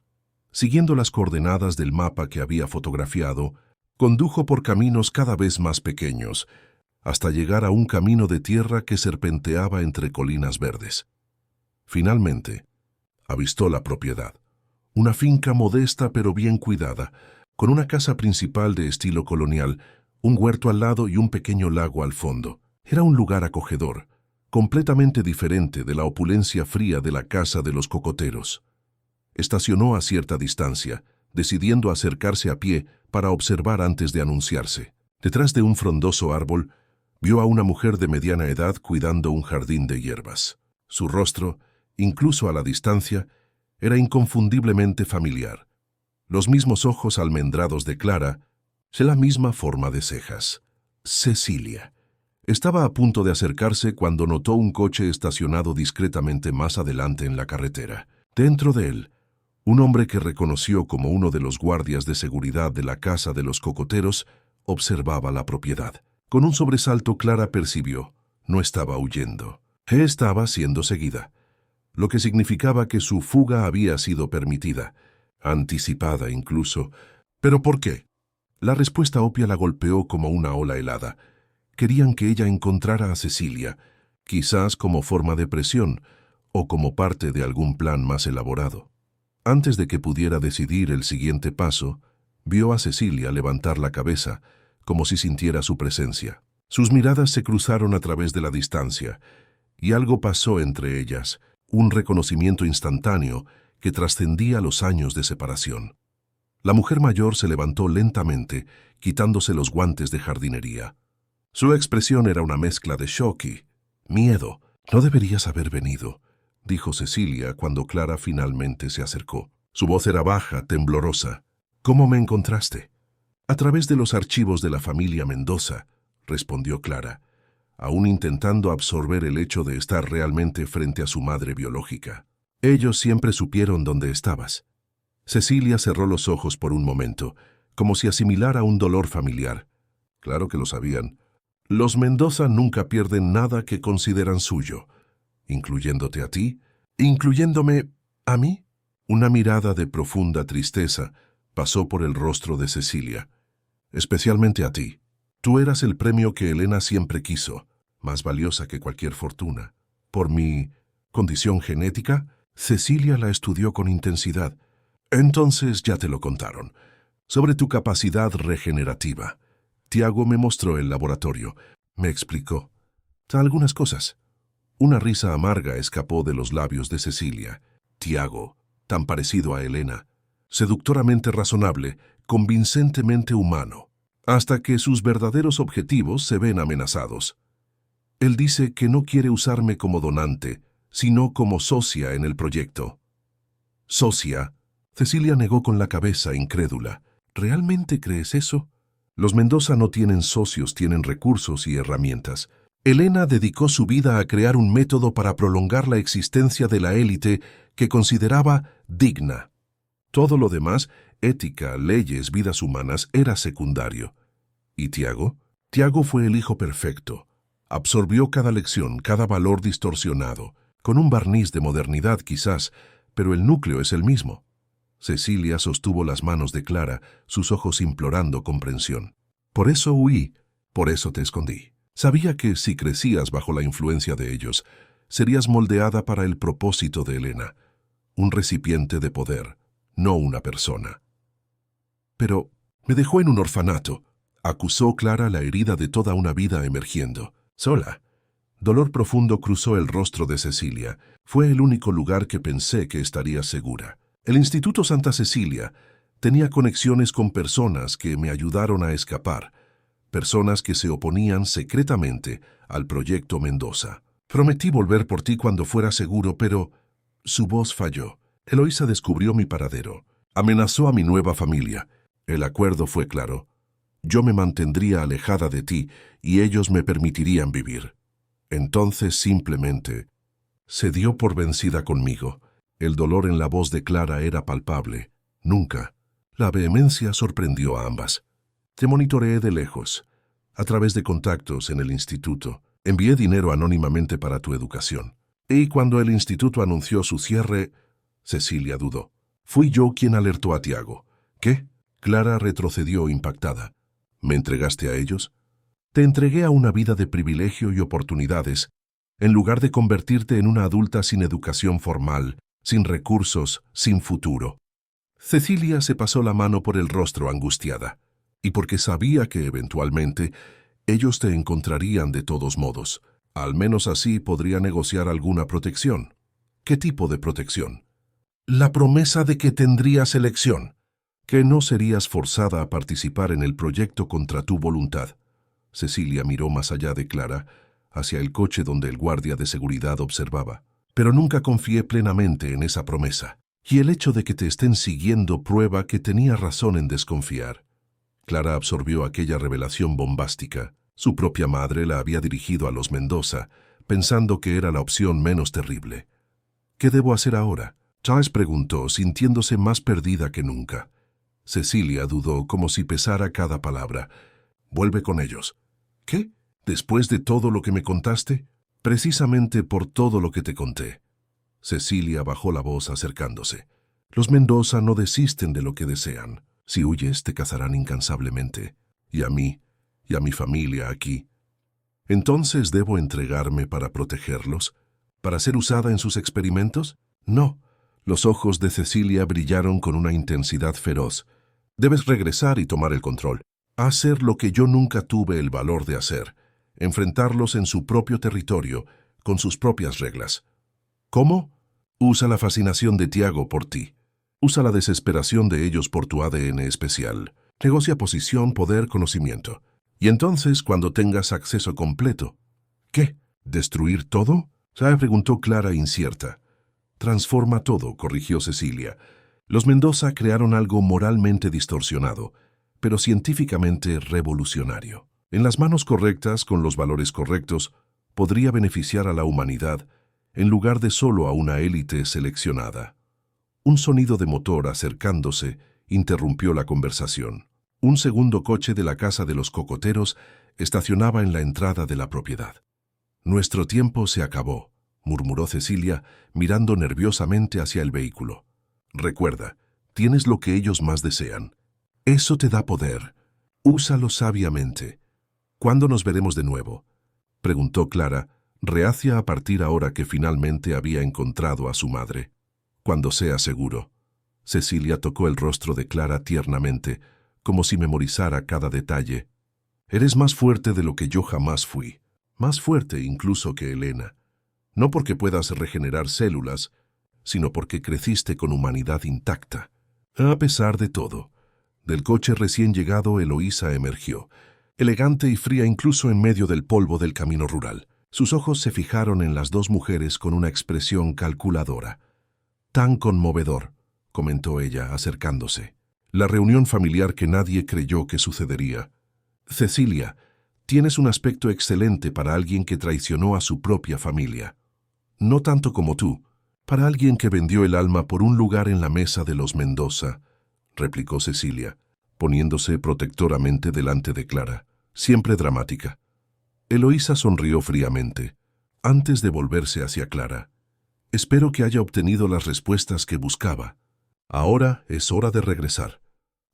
Siguiendo las coordenadas del mapa que había fotografiado, condujo por caminos cada vez más pequeños, hasta llegar a un camino de tierra que serpenteaba entre colinas verdes. Finalmente, avistó la propiedad. Una finca modesta pero bien cuidada, con una casa principal de estilo colonial, un huerto al lado y un pequeño lago al fondo. Era un lugar acogedor, completamente diferente de la opulencia fría de la casa de los cocoteros. Estacionó a cierta distancia, decidiendo acercarse a pie para observar antes de anunciarse. Detrás de un frondoso árbol, vio a una mujer de mediana edad cuidando un jardín de hierbas. Su rostro, incluso a la distancia, era inconfundiblemente familiar. Los mismos ojos almendrados de Clara, la misma forma de cejas. Cecilia. Estaba a punto de acercarse cuando notó un coche estacionado discretamente más adelante en la carretera. Dentro de él, un hombre que reconoció como uno de los guardias de seguridad de la casa de los cocoteros observaba la propiedad. Con un sobresalto, Clara percibió, no estaba huyendo. Estaba siendo seguida, lo que significaba que su fuga había sido permitida, anticipada incluso. ¿Pero por qué? La respuesta obvia la golpeó como una ola helada. Querían que ella encontrara a Cecilia, quizás como forma de presión, o como parte de algún plan más elaborado. Antes de que pudiera decidir el siguiente paso, vio a Cecilia levantar la cabeza, como si sintiera su presencia. Sus miradas se cruzaron a través de la distancia, y algo pasó entre ellas, un reconocimiento instantáneo que trascendía los años de separación. La mujer mayor se levantó lentamente, quitándose los guantes de jardinería. Su expresión era una mezcla de shock y miedo. «No deberías haber venido», dijo Cecilia cuando Clara finalmente se acercó. Su voz era baja, temblorosa. «¿Cómo me encontraste?» «A través de los archivos de la familia Mendoza», respondió Clara, aún intentando absorber el hecho de estar realmente frente a su madre biológica. «Ellos siempre supieron dónde estabas». Cecilia cerró los ojos por un momento, como si asimilara un dolor familiar. Claro que lo sabían. Los Mendoza nunca pierden nada que consideran suyo, incluyéndote a ti, incluyéndome a mí. Una mirada de profunda tristeza pasó por el rostro de Cecilia. Especialmente a ti. Tú eras el premio que Elena siempre quiso, más valiosa que cualquier fortuna. Por mi condición genética, Cecilia la estudió con intensidad. Entonces ya te lo contaron. Sobre tu capacidad regenerativa. Tiago me mostró el laboratorio. Me explicó. Algunas cosas. Una risa amarga escapó de los labios de Cecilia. Tiago, tan parecido a Elena, seductoramente razonable, convincentemente humano, hasta que sus verdaderos objetivos se ven amenazados. Él dice que no quiere usarme como donante, sino como socia en el proyecto. ¿Socia? Cecilia negó con la cabeza, incrédula. ¿Realmente crees eso? Los Mendoza no tienen socios, tienen recursos y herramientas. Elena dedicó su vida a crear un método para prolongar la existencia de la élite que consideraba digna. Todo lo demás, ética, leyes, vidas humanas, era secundario. ¿Y Tiago? Tiago fue el hijo perfecto. Absorbió cada lección, cada valor distorsionado, con un barniz de modernidad quizás, pero el núcleo es el mismo. Cecilia sostuvo las manos de Clara, sus ojos implorando comprensión. Por eso huí, por eso te escondí. Sabía que si crecías bajo la influencia de ellos, serías moldeada para el propósito de Elena, un recipiente de poder, no una persona. Pero me dejó en un orfanato, acusó Clara la herida de toda una vida emergiendo. Sola. Dolor profundo cruzó el rostro de Cecilia. Fue el único lugar que pensé que estaría segura. El Instituto Santa Cecilia tenía conexiones con personas que me ayudaron a escapar, personas que se oponían secretamente al proyecto Mendoza. Prometí volver por ti cuando fuera seguro, pero su voz falló. Eloísa descubrió mi paradero. Amenazó a mi nueva familia. El acuerdo fue claro. Yo me mantendría alejada de ti y ellos me permitirían vivir. Entonces simplemente se dio por vencida conmigo. El dolor en la voz de Clara era palpable. Nunca. La vehemencia sorprendió a ambas. Te monitoreé de lejos, a través de contactos en el instituto. Envié dinero anónimamente para tu educación. Y cuando el instituto anunció su cierre, Cecilia dudó. Fui yo quien alertó a Tiago. ¿Qué? Clara retrocedió impactada. ¿Me entregaste a ellos? Te entregué a una vida de privilegio y oportunidades, en lugar de convertirte en una adulta sin educación formal, sin recursos, sin futuro. Cecilia se pasó la mano por el rostro angustiada, y porque sabía que eventualmente ellos te encontrarían de todos modos. Al menos así podría negociar alguna protección. ¿Qué tipo de protección? La promesa de que tendrías elección, que no serías forzada a participar en el proyecto contra tu voluntad. Cecilia miró más allá de Clara, hacia el coche donde el guardia de seguridad observaba. Pero nunca confié plenamente en esa promesa, y el hecho de que te estén siguiendo prueba que tenía razón en desconfiar. Clara absorbió aquella revelación bombástica. Su propia madre la había dirigido a los Mendoza, pensando que era la opción menos terrible. ¿Qué debo hacer ahora? Charles preguntó, sintiéndose más perdida que nunca. Cecilia dudó, como si pesara cada palabra. Vuelve con ellos. ¿Qué? ¿Después de todo lo que me contaste? Precisamente por todo lo que te conté. Cecilia bajó la voz acercándose. Los Mendoza no desisten de lo que desean. Si huyes, te cazarán incansablemente. Y a mí, y a mi familia aquí. ¿Entonces debo entregarme para protegerlos? ¿Para ser usada en sus experimentos? No. Los ojos de Cecilia brillaron con una intensidad feroz. Debes regresar y tomar el control. Hacer lo que yo nunca tuve el valor de hacer. Enfrentarlos en su propio territorio, con sus propias reglas. ¿Cómo? Usa la fascinación de Tiago por ti. Usa la desesperación de ellos por tu ADN especial. Negocia posición, poder, conocimiento. Y entonces, cuando tengas acceso completo, ¿qué? ¿Destruir todo? Se preguntó Clara incierta. Transforma todo, corrigió Cecilia. Los Mendoza crearon algo moralmente distorsionado, pero científicamente revolucionario. En las manos correctas, con los valores correctos, podría beneficiar a la humanidad, en lugar de solo a una élite seleccionada. Un sonido de motor acercándose interrumpió la conversación. Un segundo coche de la casa de los cocoteros estacionaba en la entrada de la propiedad. Nuestro tiempo se acabó, murmuró Cecilia, mirando nerviosamente hacia el vehículo. Recuerda, tienes lo que ellos más desean. Eso te da poder. Úsalo sabiamente. ¿Cuándo nos veremos de nuevo?, preguntó Clara, reacia a partir ahora que finalmente había encontrado a su madre. Cuando sea seguro. Cecilia tocó el rostro de Clara tiernamente, como si memorizara cada detalle. Eres más fuerte de lo que yo jamás fui. Más fuerte incluso que Elena. No porque puedas regenerar células, sino porque creciste con humanidad intacta. A pesar de todo, del coche recién llegado Eloísa emergió, elegante y fría incluso en medio del polvo del camino rural. Sus ojos se fijaron en las dos mujeres con una expresión calculadora. Tan conmovedor, comentó ella, acercándose. La reunión familiar que nadie creyó que sucedería. Cecilia, tienes un aspecto excelente para alguien que traicionó a su propia familia. No tanto como tú, para alguien que vendió el alma por un lugar en la mesa de los Mendoza, replicó Cecilia, poniéndose protectoramente delante de Clara, siempre dramática. Eloísa sonrió fríamente, antes de volverse hacia Clara. Espero que haya obtenido las respuestas que buscaba. Ahora es hora de regresar.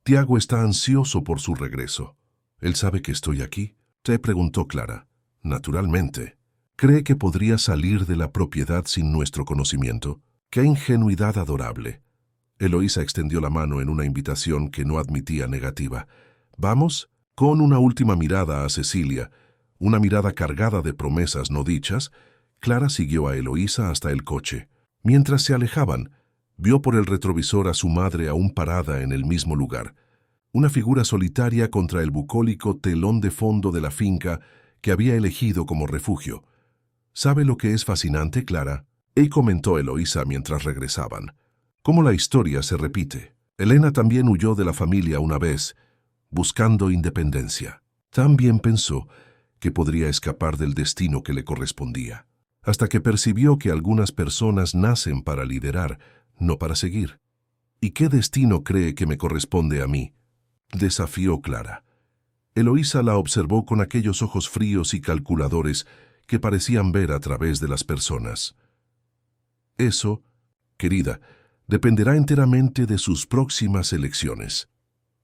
Tiago está ansioso por su regreso. ¿Él sabe que estoy aquí?, te preguntó Clara. Naturalmente. ¿Cree que podría salir de la propiedad sin nuestro conocimiento? ¡Qué ingenuidad adorable! Eloísa extendió la mano en una invitación que no admitía negativa. ¿Vamos? Con una última mirada a Cecilia, una mirada cargada de promesas no dichas, Clara siguió a Eloísa hasta el coche. Mientras se alejaban, vio por el retrovisor a su madre aún parada en el mismo lugar, una figura solitaria contra el bucólico telón de fondo de la finca que había elegido como refugio. ¿Sabe lo que es fascinante, Clara?, comentó Eloísa mientras regresaban. Cómo la historia se repite. Elena también huyó de la familia una vez, buscando independencia. También pensó que podría escapar del destino que le correspondía, hasta que percibió que algunas personas nacen para liderar, no para seguir. ¿Y qué destino cree que me corresponde a mí?, desafió Clara. Eloísa la observó con aquellos ojos fríos y calculadores que parecían ver a través de las personas. Eso, querida, dependerá enteramente de sus próximas elecciones.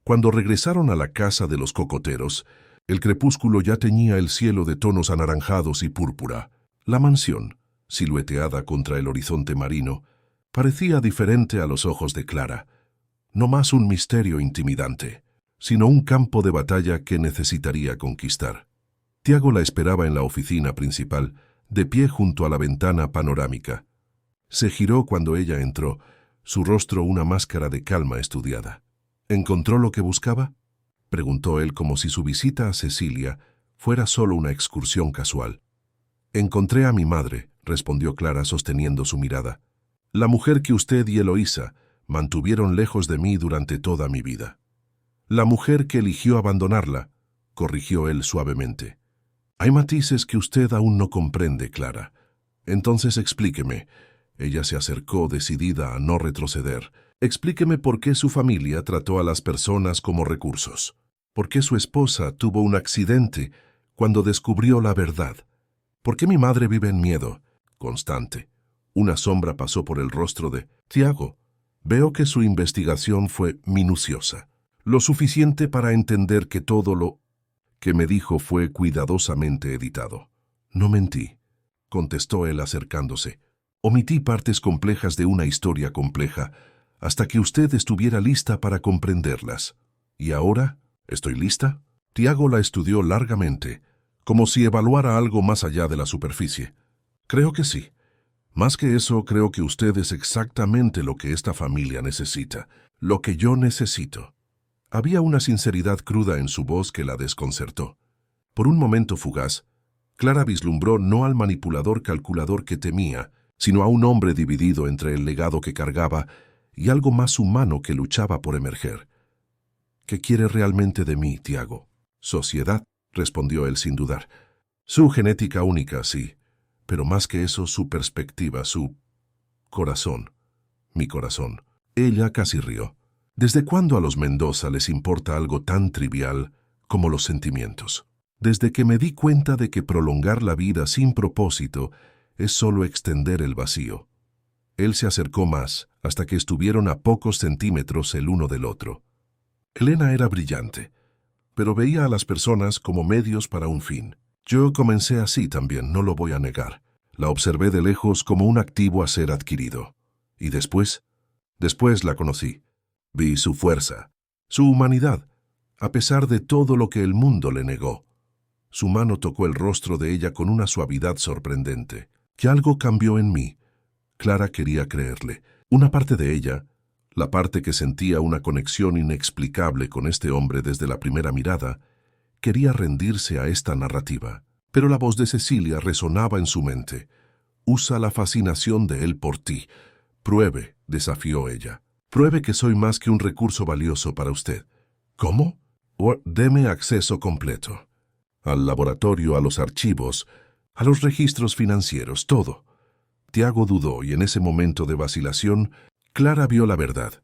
Cuando regresaron a la casa de los cocoteros, el crepúsculo ya teñía el cielo de tonos anaranjados y púrpura. La mansión, silueteada contra el horizonte marino, parecía diferente a los ojos de Clara. No más un misterio intimidante, sino un campo de batalla que necesitaría conquistar. Tiago la esperaba en la oficina principal, de pie junto a la ventana panorámica. Se giró cuando ella entró, su rostro una máscara de calma estudiada. ¿Encontró lo que buscaba?, preguntó él como si su visita a Cecilia fuera solo una excursión casual. Encontré a mi madre, respondió Clara sosteniendo su mirada. La mujer que usted y Eloísa mantuvieron lejos de mí durante toda mi vida. La mujer que eligió abandonarla, corrigió él suavemente. Hay matices que usted aún no comprende, Clara. Entonces explíqueme. Ella se acercó decidida a no retroceder. Explíqueme por qué su familia trató a las personas como recursos. ¿Por qué su esposa tuvo un accidente cuando descubrió la verdad? ¿Por qué mi madre vive en miedo constante? Una sombra pasó por el rostro de Tiago. Veo que su investigación fue minuciosa, lo suficiente para entender que todo lo que me dijo fue cuidadosamente editado. No mentí. contestó él acercándose. Omití partes complejas de una historia compleja, hasta que usted estuviera lista para comprenderlas. ¿Y ahora? ¿Estoy lista? Tiago la estudió largamente, como si evaluara algo más allá de la superficie. Creo que sí. Más que eso, creo que usted es exactamente lo que esta familia necesita, lo que yo necesito. Había una sinceridad cruda en su voz que la desconcertó. Por un momento fugaz, Clara vislumbró no al manipulador calculador que temía, sino a un hombre dividido entre el legado que cargaba y algo más humano que luchaba por emerger. ¿Qué quiere realmente de mí, Tiago? Sociedad, respondió él sin dudar. Su genética única, sí, pero más que eso, su perspectiva, su corazón. Mi corazón. Ella casi rió. ¿Desde cuándo a los Mendoza les importa algo tan trivial como los sentimientos? Desde que me di cuenta de que prolongar la vida sin propósito es solo extender el vacío. Él se acercó más, hasta que estuvieron a pocos centímetros el uno del otro. Elena era brillante, pero veía a las personas como medios para un fin. Yo comencé así también, no lo voy a negar. La observé de lejos como un activo a ser adquirido. Y después la conocí. Vi su fuerza, su humanidad, a pesar de todo lo que el mundo le negó. Su mano tocó el rostro de ella con una suavidad sorprendente. Que algo cambió en mí. Clara quería creerle. Una parte de ella, la parte que sentía una conexión inexplicable con este hombre desde la primera mirada, quería rendirse a esta narrativa. Pero la voz de Cecilia resonaba en su mente. Usa la fascinación de él por ti. Pruebe, desafió ella. Pruebe que soy más que un recurso valioso para usted. ¿Cómo? Deme acceso completo. Al laboratorio, a los archivos, a los registros financieros, todo. Tiago dudó y en ese momento de vacilación, Clara vio la verdad.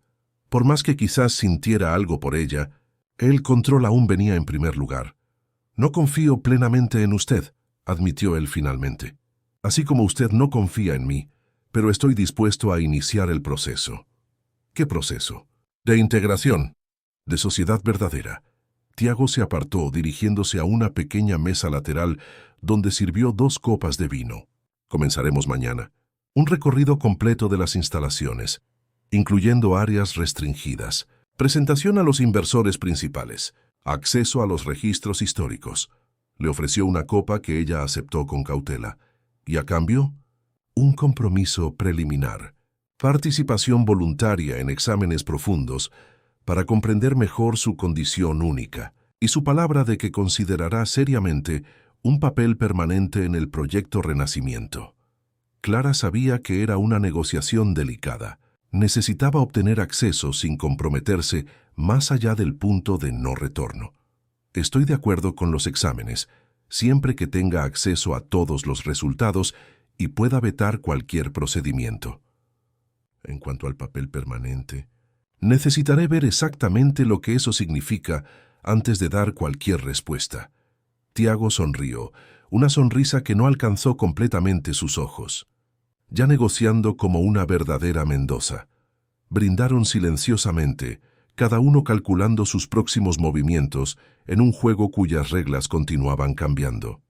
Por más que quizás sintiera algo por ella, el control aún venía en primer lugar. No confío plenamente en usted, admitió él finalmente. Así como usted no confía en mí, pero estoy dispuesto a iniciar el proceso. ¿Qué proceso? De integración, de sociedad verdadera. Tiago se apartó, dirigiéndose a una pequeña mesa lateral donde sirvió 2 copas de vino. Comenzaremos mañana. Un recorrido completo de las instalaciones, incluyendo áreas restringidas, presentación a los inversores principales, acceso a los registros históricos. Le ofreció una copa que ella aceptó con cautela. Y a cambio, un compromiso preliminar. Participación voluntaria en exámenes profundos para comprender mejor su condición única, y su palabra de que considerará seriamente un papel permanente en el proyecto Renacimiento. Clara sabía que era una negociación delicada. Necesitaba obtener acceso sin comprometerse más allá del punto de no retorno. Estoy de acuerdo con los exámenes, siempre que tenga acceso a todos los resultados y pueda vetar cualquier procedimiento. En cuanto al papel permanente, necesitaré ver exactamente lo que eso significa antes de dar cualquier respuesta. Tiago sonrió, una sonrisa que no alcanzó completamente sus ojos. Ya negociando como una verdadera Mendoza. Brindaron silenciosamente, cada uno calculando sus próximos movimientos en un juego cuyas reglas continuaban cambiando.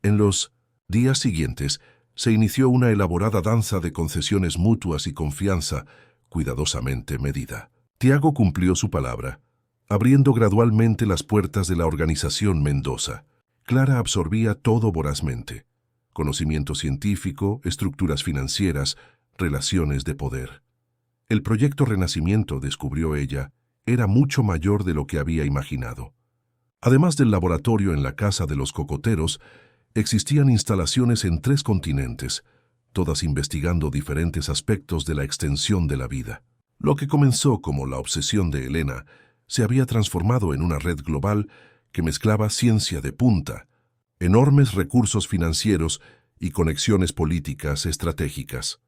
En los días siguientes se inició una elaborada danza de concesiones mutuas y confianza, cuidadosamente medida. Tiago cumplió su palabra, abriendo gradualmente las puertas de la organización Mendoza. Clara absorbía todo vorazmente: conocimiento científico, estructuras financieras, relaciones de poder. El proyecto Renacimiento, descubrió ella, era mucho mayor de lo que había imaginado. Además del laboratorio en la Casa de los Cocoteros, existían instalaciones en 3 continentes, todas investigando diferentes aspectos de la extensión de la vida. Lo que comenzó como la obsesión de Elena se había transformado en una red global que mezclaba ciencia de punta, enormes recursos financieros y conexiones políticas estratégicas.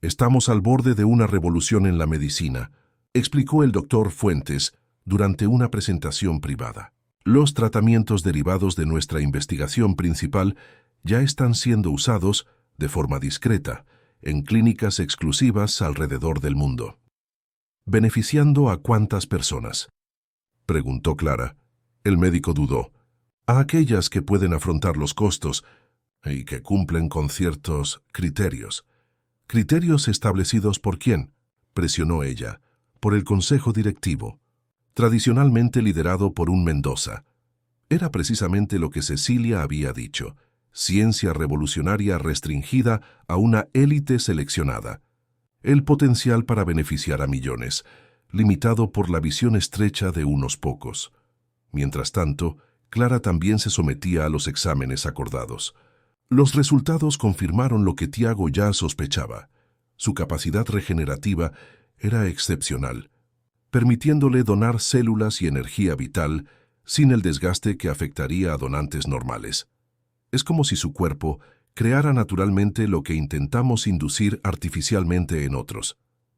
Estamos al borde de una revolución en la medicina, explicó el doctor Fuentes durante una presentación privada. Los tratamientos derivados de nuestra investigación principal ya están siendo usados de forma discreta en clínicas exclusivas alrededor del mundo. ¿Beneficiando a cuántas personas?, preguntó Clara. El médico dudó. A aquellas que pueden afrontar los costos, y que cumplen con ciertos criterios. ¿Criterios establecidos por quién?, presionó ella. Por el Consejo Directivo, tradicionalmente liderado por un Mendoza. Era precisamente lo que Cecilia había dicho: ciencia revolucionaria restringida a una élite seleccionada. El potencial para beneficiar a millones, limitado por la visión estrecha de unos pocos. Mientras tanto, Clara también se sometía a los exámenes acordados. Los resultados confirmaron lo que Tiago ya sospechaba. Su capacidad regenerativa era excepcional, permitiéndole donar células y energía vital sin el desgaste que afectaría a donantes normales. Es como si su cuerpo creara naturalmente lo que intentamos inducir artificialmente en otros,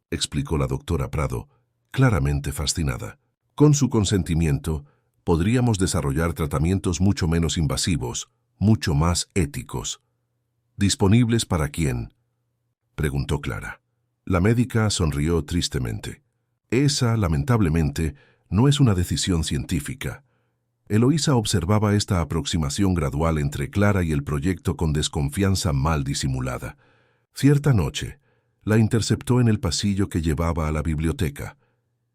explicó la doctora Prado, claramente fascinada. Con su consentimiento, podríamos desarrollar tratamientos mucho menos invasivos, mucho más éticos. ¿Disponibles para quién?, preguntó Clara. La médica sonrió tristemente. Esa, lamentablemente, no es una decisión científica. Eloísa observaba esta aproximación gradual entre Clara y el proyecto con desconfianza mal disimulada. Cierta noche, la interceptó en el pasillo que llevaba a la biblioteca.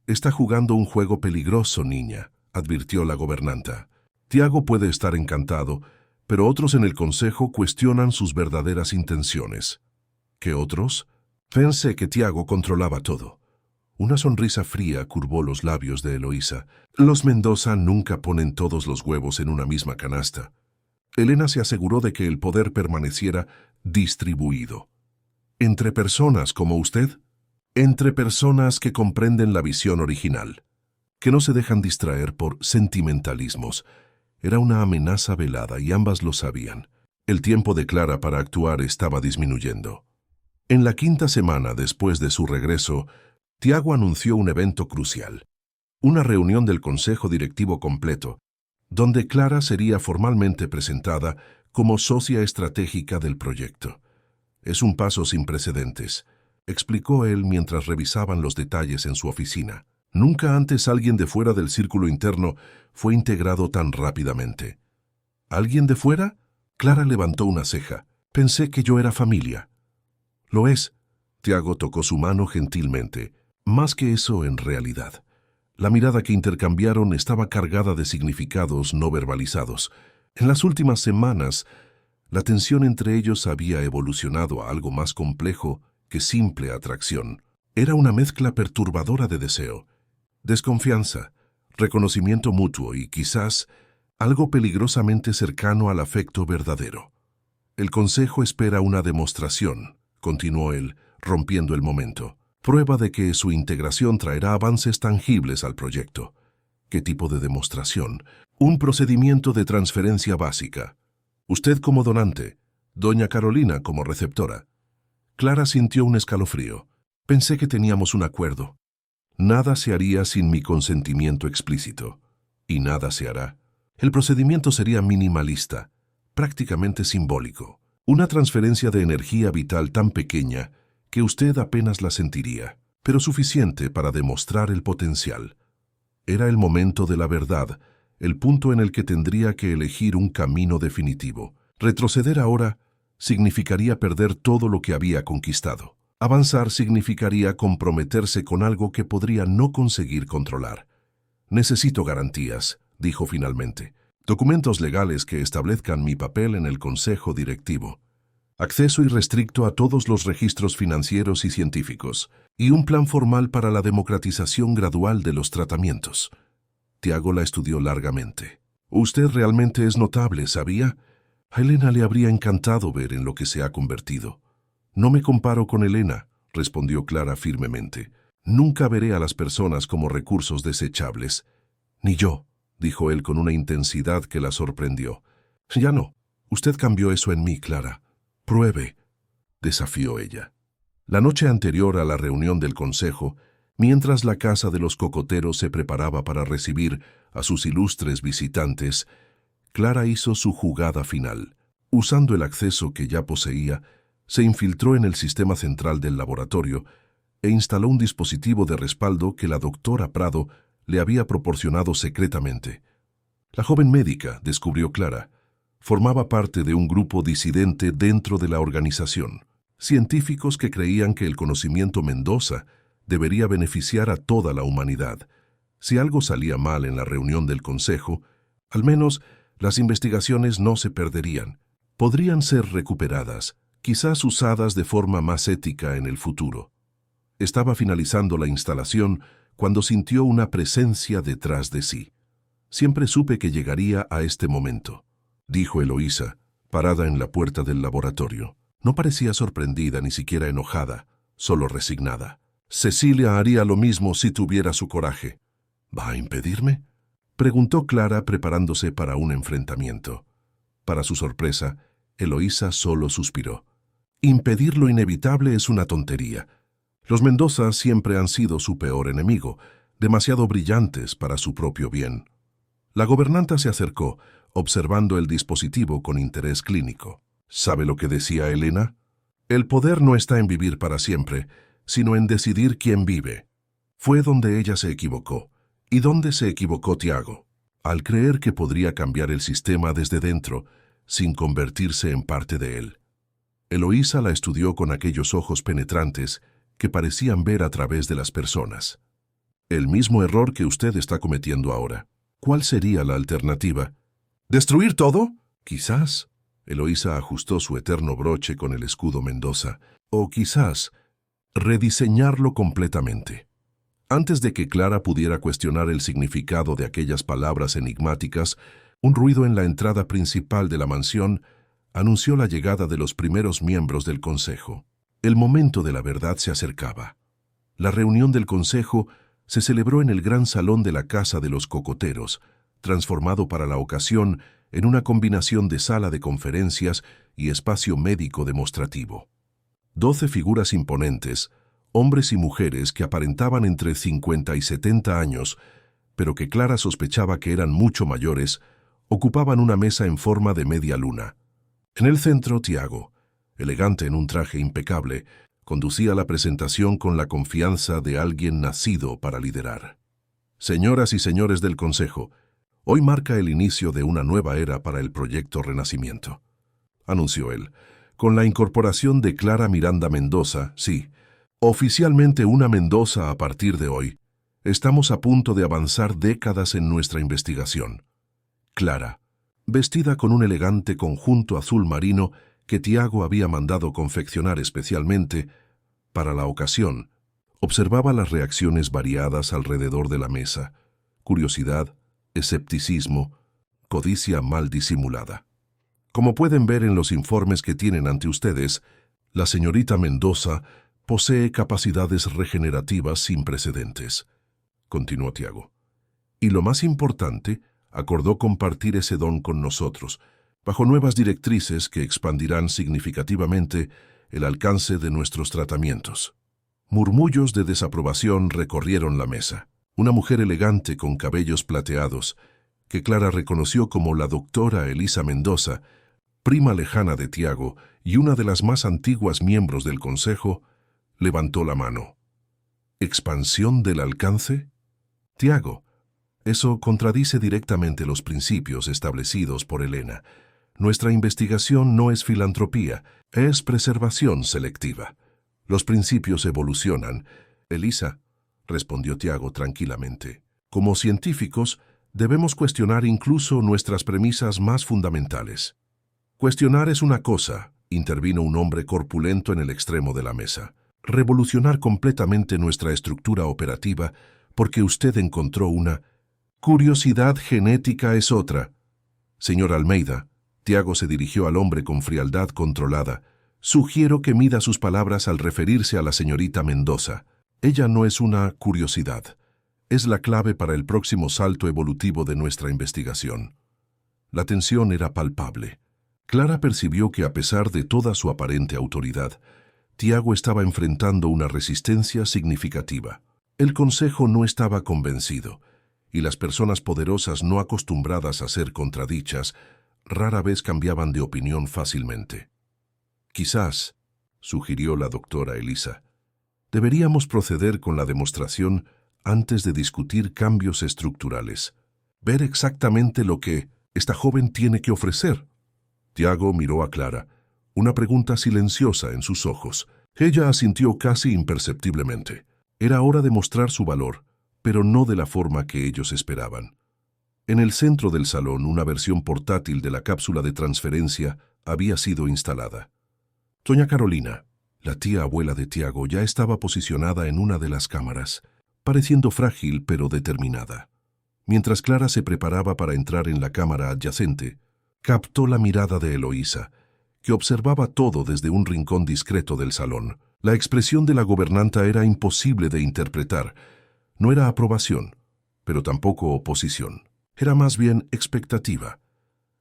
«Está jugando un juego peligroso, niña», advirtió la gobernanta. «Tiago puede estar encantado, pero otros en el consejo cuestionan sus verdaderas intenciones». ¿Qué otros? Pensé que Tiago controlaba todo. Una sonrisa fría curvó los labios de Eloísa. Los Mendoza nunca ponen todos los huevos en una misma canasta. Elena se aseguró de que el poder permaneciera distribuido. ¿Entre personas como usted? Entre personas que comprenden la visión original, que no se dejan distraer por sentimentalismos. Era una amenaza velada y ambas lo sabían. El tiempo de Clara para actuar estaba disminuyendo. En la quinta semana después de su regreso, Tiago anunció un evento crucial, una reunión del Consejo Directivo completo, donde Clara sería formalmente presentada como socia estratégica del proyecto. «Es un paso sin precedentes», explicó él mientras revisaban los detalles en su oficina. Nunca antes alguien de fuera del círculo interno fue integrado tan rápidamente. ¿Alguien de fuera? Clara levantó una ceja. «Pensé que yo era familia». «Lo es». Tiago tocó su mano gentilmente. Más que eso en realidad. La mirada que intercambiaron estaba cargada de significados no verbalizados. En las últimas semanas, la tensión entre ellos había evolucionado a algo más complejo que simple atracción. Era una mezcla perturbadora de deseo, desconfianza, reconocimiento mutuo y quizás algo peligrosamente cercano al afecto verdadero. «El Consejo espera una demostración», continuó él, rompiendo el momento. «Prueba de que su integración traerá avances tangibles al proyecto». ¿Qué tipo de demostración? «Un procedimiento de transferencia básica. Usted como donante, doña Carolina como receptora». Clara sintió un escalofrío. «Pensé que teníamos un acuerdo». «Nada se haría sin mi consentimiento explícito. Y nada se hará. El procedimiento sería minimalista, prácticamente simbólico. Una transferencia de energía vital tan pequeña que usted apenas la sentiría, pero suficiente para demostrar el potencial. Era el momento de la verdad, el punto en el que tendría que elegir un camino definitivo. Retroceder ahora significaría perder todo lo que había conquistado. Avanzar significaría comprometerse con algo que podría no conseguir controlar. «Necesito garantías», dijo finalmente. «Documentos legales que establezcan mi papel en el Consejo Directivo. Acceso irrestricto a todos los registros financieros y científicos, y un plan formal para la democratización gradual de los tratamientos». Tiago la estudió largamente. «Usted realmente es notable, ¿sabía? A Elena le habría encantado ver en lo que se ha convertido». «No me comparo con Elena», respondió Clara firmemente. «Nunca veré a las personas como recursos desechables». «Ni yo», dijo él con una intensidad que la sorprendió. «Ya no. Usted cambió eso en mí, Clara». «Pruebe», desafió ella. La noche anterior a la reunión del consejo, mientras la casa de los cocoteros se preparaba para recibir a sus ilustres visitantes, Clara hizo su jugada final. Usando el acceso que ya poseía, se infiltró en el sistema central del laboratorio e instaló un dispositivo de respaldo que la doctora Prado le había proporcionado secretamente. La joven médica, descubrió Clara, Formaba parte de un grupo disidente dentro de la organización. Científicos que creían que el conocimiento Mendoza debería beneficiar a toda la humanidad. Si algo salía mal en la reunión del Consejo, al menos las investigaciones no se perderían. Podrían ser recuperadas, quizás usadas de forma más ética en el futuro. Estaba finalizando la instalación cuando sintió una presencia detrás de sí. Siempre supe que llegaría a este momento, dijo Eloísa, parada en la puerta del laboratorio. No parecía sorprendida ni siquiera enojada, solo resignada. Cecilia haría lo mismo si tuviera su coraje. ¿Va a impedirme?, preguntó Clara preparándose para un enfrentamiento. Para su sorpresa, Eloísa solo suspiró. Impedir lo inevitable es una tontería. Los Mendoza siempre han sido su peor enemigo, demasiado brillantes para su propio bien. La gobernanta se acercó, observando el dispositivo con interés clínico. ¿Sabe lo que decía Elena? El poder no está en vivir para siempre, sino en decidir quién vive. Fue donde ella se equivocó. ¿Y dónde se equivocó Tiago? Al creer que podría cambiar el sistema desde dentro, sin convertirse en parte de él. Eloísa la estudió con aquellos ojos penetrantes que parecían ver a través de las personas. El mismo error que usted está cometiendo ahora. ¿Cuál sería la alternativa? ¿Destruir todo? Quizás. Eloísa ajustó su eterno broche con el escudo Mendoza. O quizás rediseñarlo completamente. Antes de que Clara pudiera cuestionar el significado de aquellas palabras enigmáticas, un ruido en la entrada principal de la mansión anunció la llegada de los primeros miembros del Consejo. El momento de la verdad se acercaba. La reunión del Consejo se celebró en el gran salón de la Casa de los Cocoteros, transformado para la ocasión en una combinación de sala de conferencias y espacio médico demostrativo. 12 figuras imponentes, hombres y mujeres que aparentaban entre 50 y 70 años, pero que Clara sospechaba que eran mucho mayores, ocupaban una mesa en forma de media luna. En el centro, Tiago, elegante en un traje impecable, conducía la presentación con la confianza de alguien nacido para liderar. Señoras y señores del Consejo, hoy marca el inicio de una nueva era para el Proyecto Renacimiento, anunció él, con la incorporación de Clara Miranda Mendoza, sí, oficialmente una Mendoza a partir de hoy. Estamos a punto de avanzar décadas en nuestra investigación. Clara, vestida con un elegante conjunto azul marino que Tiago había mandado confeccionar especialmente para la ocasión, observaba las reacciones variadas alrededor de la mesa: curiosidad, escepticismo, codicia mal disimulada. Como pueden ver en los informes que tienen ante ustedes, la señorita Mendoza posee capacidades regenerativas sin precedentes, continuó Tiago. Y lo más importante, acordó compartir ese don con nosotros, bajo nuevas directrices que expandirán significativamente el alcance de nuestros tratamientos. Murmullos de desaprobación recorrieron la mesa. Una mujer elegante con cabellos plateados, que Clara reconoció como la doctora Elisa Mendoza, prima lejana de Tiago y una de las más antiguas miembros del Consejo, levantó la mano. ¿Expansión del alcance? Tiago, eso contradice directamente los principios establecidos por Elena. Nuestra investigación no es filantropía, es preservación selectiva. Los principios evolucionan. Elisa, respondió Tiago tranquilamente. Como científicos, debemos cuestionar incluso nuestras premisas más fundamentales. Cuestionar es una cosa, intervino un hombre corpulento en el extremo de la mesa. Revolucionar completamente nuestra estructura operativa porque usted encontró una curiosidad genética es otra. Señor Almeida, Tiago se dirigió al hombre con frialdad controlada. Sugiero que mida sus palabras al referirse a la señorita Mendoza. Ella no es una curiosidad. Es la clave para el próximo salto evolutivo de nuestra investigación. La tensión era palpable. Clara percibió que a pesar de toda su aparente autoridad, Tiago estaba enfrentando una resistencia significativa. El Consejo no estaba convencido, y las personas poderosas no acostumbradas a ser contradichas rara vez cambiaban de opinión fácilmente. Quizás, sugirió la doctora Elisa, deberíamos proceder con la demostración antes de discutir cambios estructurales. Ver exactamente lo que esta joven tiene que ofrecer. Tiago miró a Clara, una pregunta silenciosa en sus ojos. Ella asintió casi imperceptiblemente. Era hora de mostrar su valor, pero no de la forma que ellos esperaban. En el centro del salón, una versión portátil de la cápsula de transferencia había sido instalada. Doña Carolina, la tía abuela de Tiago, ya estaba posicionada en una de las cámaras, pareciendo frágil pero determinada. Mientras Clara se preparaba para entrar en la cámara adyacente, captó la mirada de Eloísa, que observaba todo desde un rincón discreto del salón. La expresión de la gobernanta era imposible de interpretar. No era aprobación, pero tampoco oposición. Era más bien expectativa.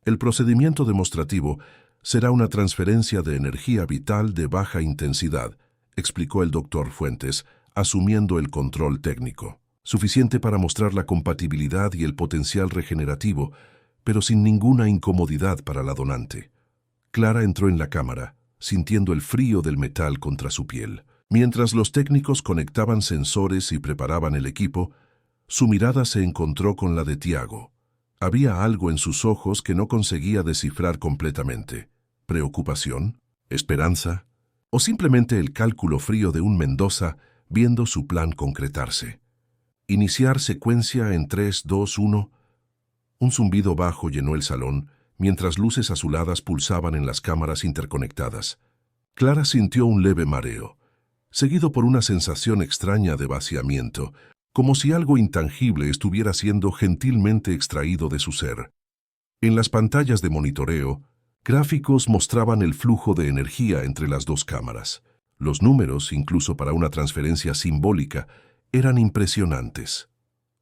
El procedimiento demostrativo será una transferencia de energía vital de baja intensidad, explicó el doctor Fuentes, asumiendo el control técnico. Suficiente para mostrar la compatibilidad y el potencial regenerativo, pero sin ninguna incomodidad para la donante. Clara entró en la cámara, sintiendo el frío del metal contra su piel. Mientras los técnicos conectaban sensores y preparaban el equipo, su mirada se encontró con la de Tiago. Había algo en sus ojos que no conseguía descifrar completamente. ¿Preocupación? ¿Esperanza? ¿O simplemente el cálculo frío de un Mendoza viendo su plan concretarse? Iniciar secuencia en 3, 2, 1. Un zumbido bajo llenó el salón, mientras luces azuladas pulsaban en las cámaras interconectadas. Clara sintió un leve mareo, seguido por una sensación extraña de vaciamiento, como si algo intangible estuviera siendo gentilmente extraído de su ser. En las pantallas de monitoreo, gráficos mostraban el flujo de energía entre las dos cámaras. Los números, incluso para una transferencia simbólica, eran impresionantes.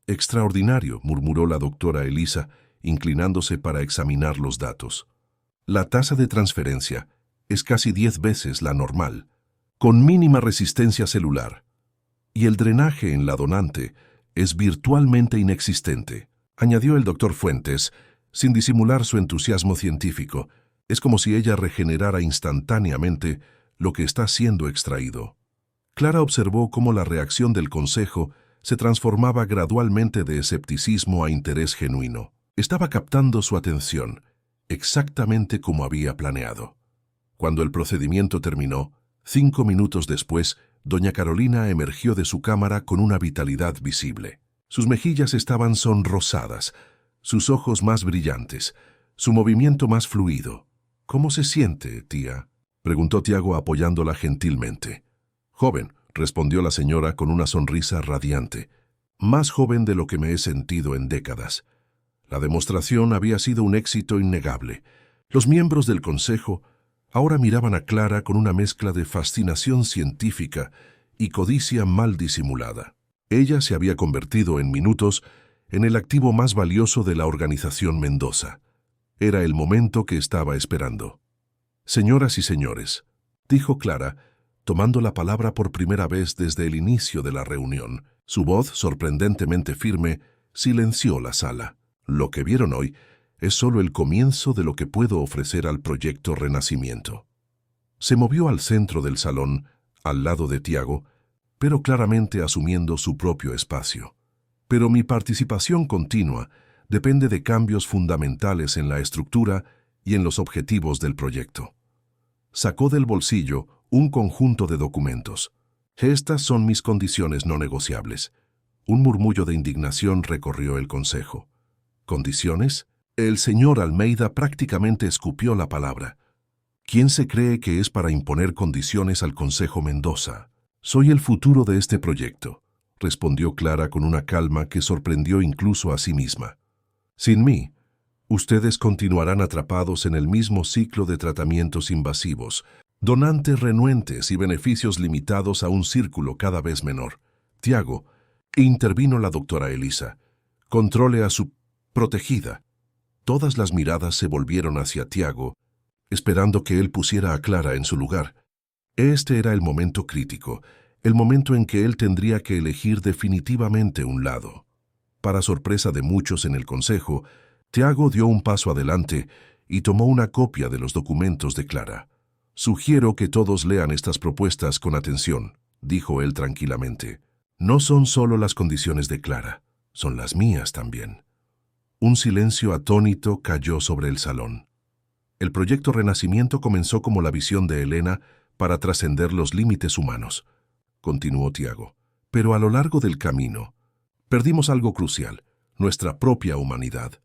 «Extraordinario», murmuró la doctora Elisa, inclinándose para examinar los datos. La tasa de transferencia es casi 10 veces la normal, con mínima resistencia celular. Y el drenaje en la donante es virtualmente inexistente, añadió el doctor Fuentes, sin disimular su entusiasmo científico. Es como si ella regenerara instantáneamente lo que está siendo extraído. Clara observó cómo la reacción del consejo se transformaba gradualmente de escepticismo a interés genuino. Estaba captando su atención, exactamente como había planeado. Cuando el procedimiento terminó, 5 minutos después, doña Carolina emergió de su cámara con una vitalidad visible. Sus mejillas estaban sonrosadas, sus ojos más brillantes, su movimiento más fluido. «¿Cómo se siente, tía?», preguntó Tiago apoyándola gentilmente. «Joven», respondió la señora con una sonrisa radiante. «Más joven de lo que me he sentido en décadas». La demostración había sido un éxito innegable. Los miembros del consejo ahora miraban a Clara con una mezcla de fascinación científica y codicia mal disimulada. Ella se había convertido en minutos en el activo más valioso de la organización Mendoza. Era el momento que estaba esperando. «Señoras y señores», dijo Clara, tomando la palabra por primera vez desde el inicio de la reunión. Su voz, sorprendentemente firme, silenció la sala. «Lo que vieron hoy es solo el comienzo de lo que puedo ofrecer al proyecto Renacimiento». Se movió al centro del salón, al lado de Tiago, pero claramente asumiendo su propio espacio. «Pero mi participación continua depende de cambios fundamentales en la estructura y en los objetivos del proyecto». Sacó del bolsillo un conjunto de documentos. «Estas son mis condiciones no negociables». Un murmullo de indignación recorrió el consejo. «¿Condiciones?». El señor Almeida prácticamente escupió la palabra. «¿Quién se cree que es para imponer condiciones al Consejo Mendoza? Soy el futuro de este proyecto», respondió Clara con una calma que sorprendió incluso a sí misma. «Sin mí, ustedes continuarán atrapados en el mismo ciclo de tratamientos invasivos, donantes renuentes y beneficios limitados a un círculo cada vez menor». «Tiago», intervino la doctora Elisa, «controle a su protegida». Todas las miradas se volvieron hacia Tiago, esperando que él pusiera a Clara en su lugar. Este era el momento crítico, el momento en que él tendría que elegir definitivamente un lado. Para sorpresa de muchos en el consejo, Tiago dio un paso adelante y tomó una copia de los documentos de Clara. «Sugiero que todos lean estas propuestas con atención», dijo él tranquilamente. «No son solo las condiciones de Clara, son las mías también». Un silencio atónito cayó sobre el salón. El proyecto Renacimiento comenzó como la visión de Elena para trascender los límites humanos, continuó Tiago. Pero a lo largo del camino, perdimos algo crucial, nuestra propia humanidad.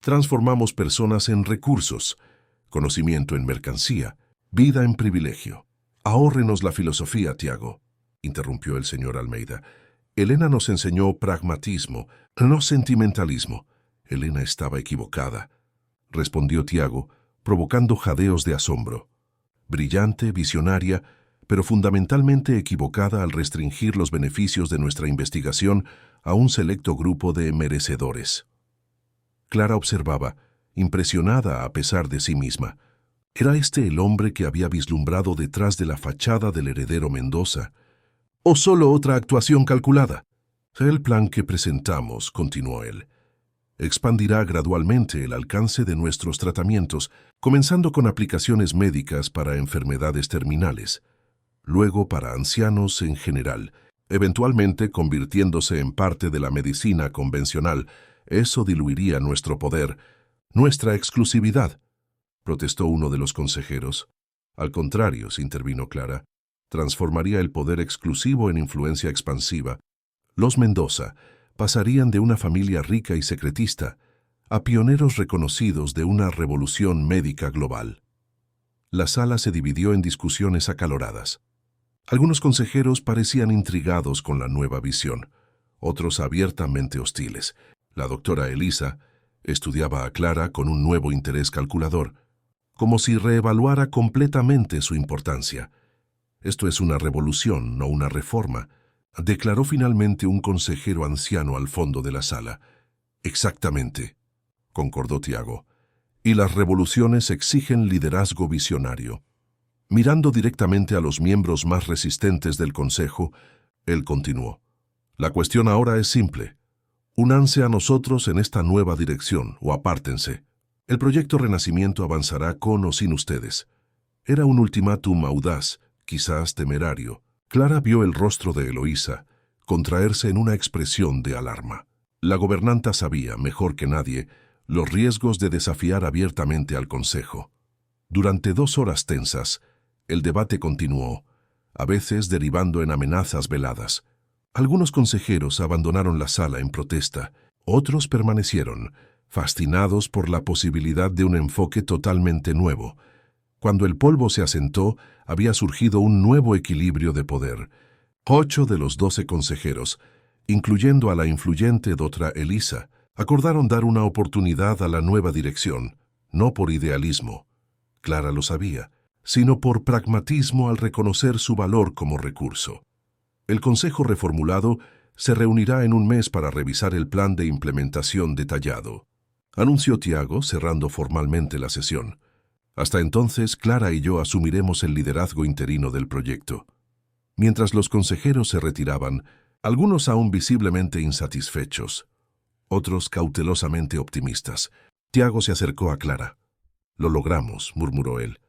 Transformamos personas en recursos, conocimiento en mercancía, vida en privilegio. Ahórrenos la filosofía, Tiago, interrumpió el señor Almeida. Elena nos enseñó pragmatismo, no sentimentalismo. Elena estaba equivocada, respondió Tiago, provocando jadeos de asombro. Brillante, visionaria, pero fundamentalmente equivocada al restringir los beneficios de nuestra investigación a un selecto grupo de merecedores. Clara observaba, impresionada a pesar de sí misma. ¿Era este el hombre que había vislumbrado detrás de la fachada del heredero Mendoza? ¿O solo otra actuación calculada? El plan que presentamos, continuó él, expandirá gradualmente el alcance de nuestros tratamientos, comenzando con aplicaciones médicas para enfermedades terminales, luego para ancianos en general, eventualmente convirtiéndose en parte de la medicina convencional. Eso diluiría nuestro poder, nuestra exclusividad, protestó uno de los consejeros. Al contrario, se intervino Clara, transformaría el poder exclusivo en influencia expansiva. Los Mendoza pasarían de una familia rica y secretista a pioneros reconocidos de una revolución médica global. La sala se dividió en discusiones acaloradas. Algunos consejeros parecían intrigados con la nueva visión, otros abiertamente hostiles. La doctora Elisa estudiaba a Clara con un nuevo interés calculador, como si reevaluara completamente su importancia. Esto es una revolución, no una reforma, declaró finalmente un consejero anciano al fondo de la sala. Exactamente, concordó Tiago. Y las revoluciones exigen liderazgo visionario. Mirando directamente a los miembros más resistentes del Consejo, él continuó. La cuestión ahora es simple. Únanse a nosotros en esta nueva dirección o apártense. El proyecto Renacimiento avanzará con o sin ustedes. Era un ultimátum audaz, quizás temerario. Clara vio el rostro de Eloísa contraerse en una expresión de alarma. La gobernanta sabía, mejor que nadie, los riesgos de desafiar abiertamente al Consejo. Durante 2 horas tensas, el debate continuó, a veces derivando en amenazas veladas. Algunos consejeros abandonaron la sala en protesta, otros permanecieron, fascinados por la posibilidad de un enfoque totalmente nuevo. Cuando el polvo se asentó, había surgido un nuevo equilibrio de poder. 8 de los 12 consejeros, incluyendo a la influyente doctora Elisa, acordaron dar una oportunidad a la nueva dirección, no por idealismo, Clara lo sabía, sino por pragmatismo al reconocer su valor como recurso. El Consejo reformulado se reunirá en un mes para revisar el plan de implementación detallado, anunció Tiago, cerrando formalmente la sesión. Hasta entonces, Clara y yo asumiremos el liderazgo interino del proyecto. Mientras los consejeros se retiraban, algunos aún visiblemente insatisfechos, otros cautelosamente optimistas, Tiago se acercó a Clara. «Lo logramos», murmuró él,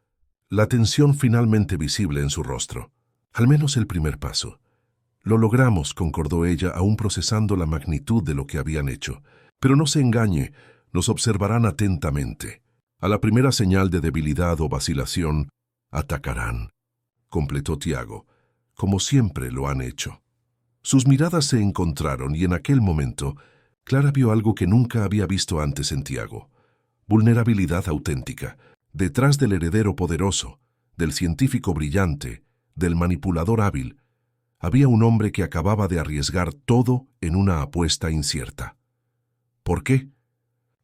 la tensión finalmente visible en su rostro. «Al menos el primer paso». «Lo logramos», concordó ella, aún procesando la magnitud de lo que habían hecho. «Pero no se engañe, nos observarán atentamente. A la primera señal de debilidad o vacilación, atacarán», completó Tiago, «como siempre lo han hecho». Sus miradas se encontraron y en aquel momento, Clara vio algo que nunca había visto antes en Tiago. Vulnerabilidad auténtica, detrás del heredero poderoso, del científico brillante, del manipulador hábil, había un hombre que acababa de arriesgar todo en una apuesta incierta. «¿Por qué?»,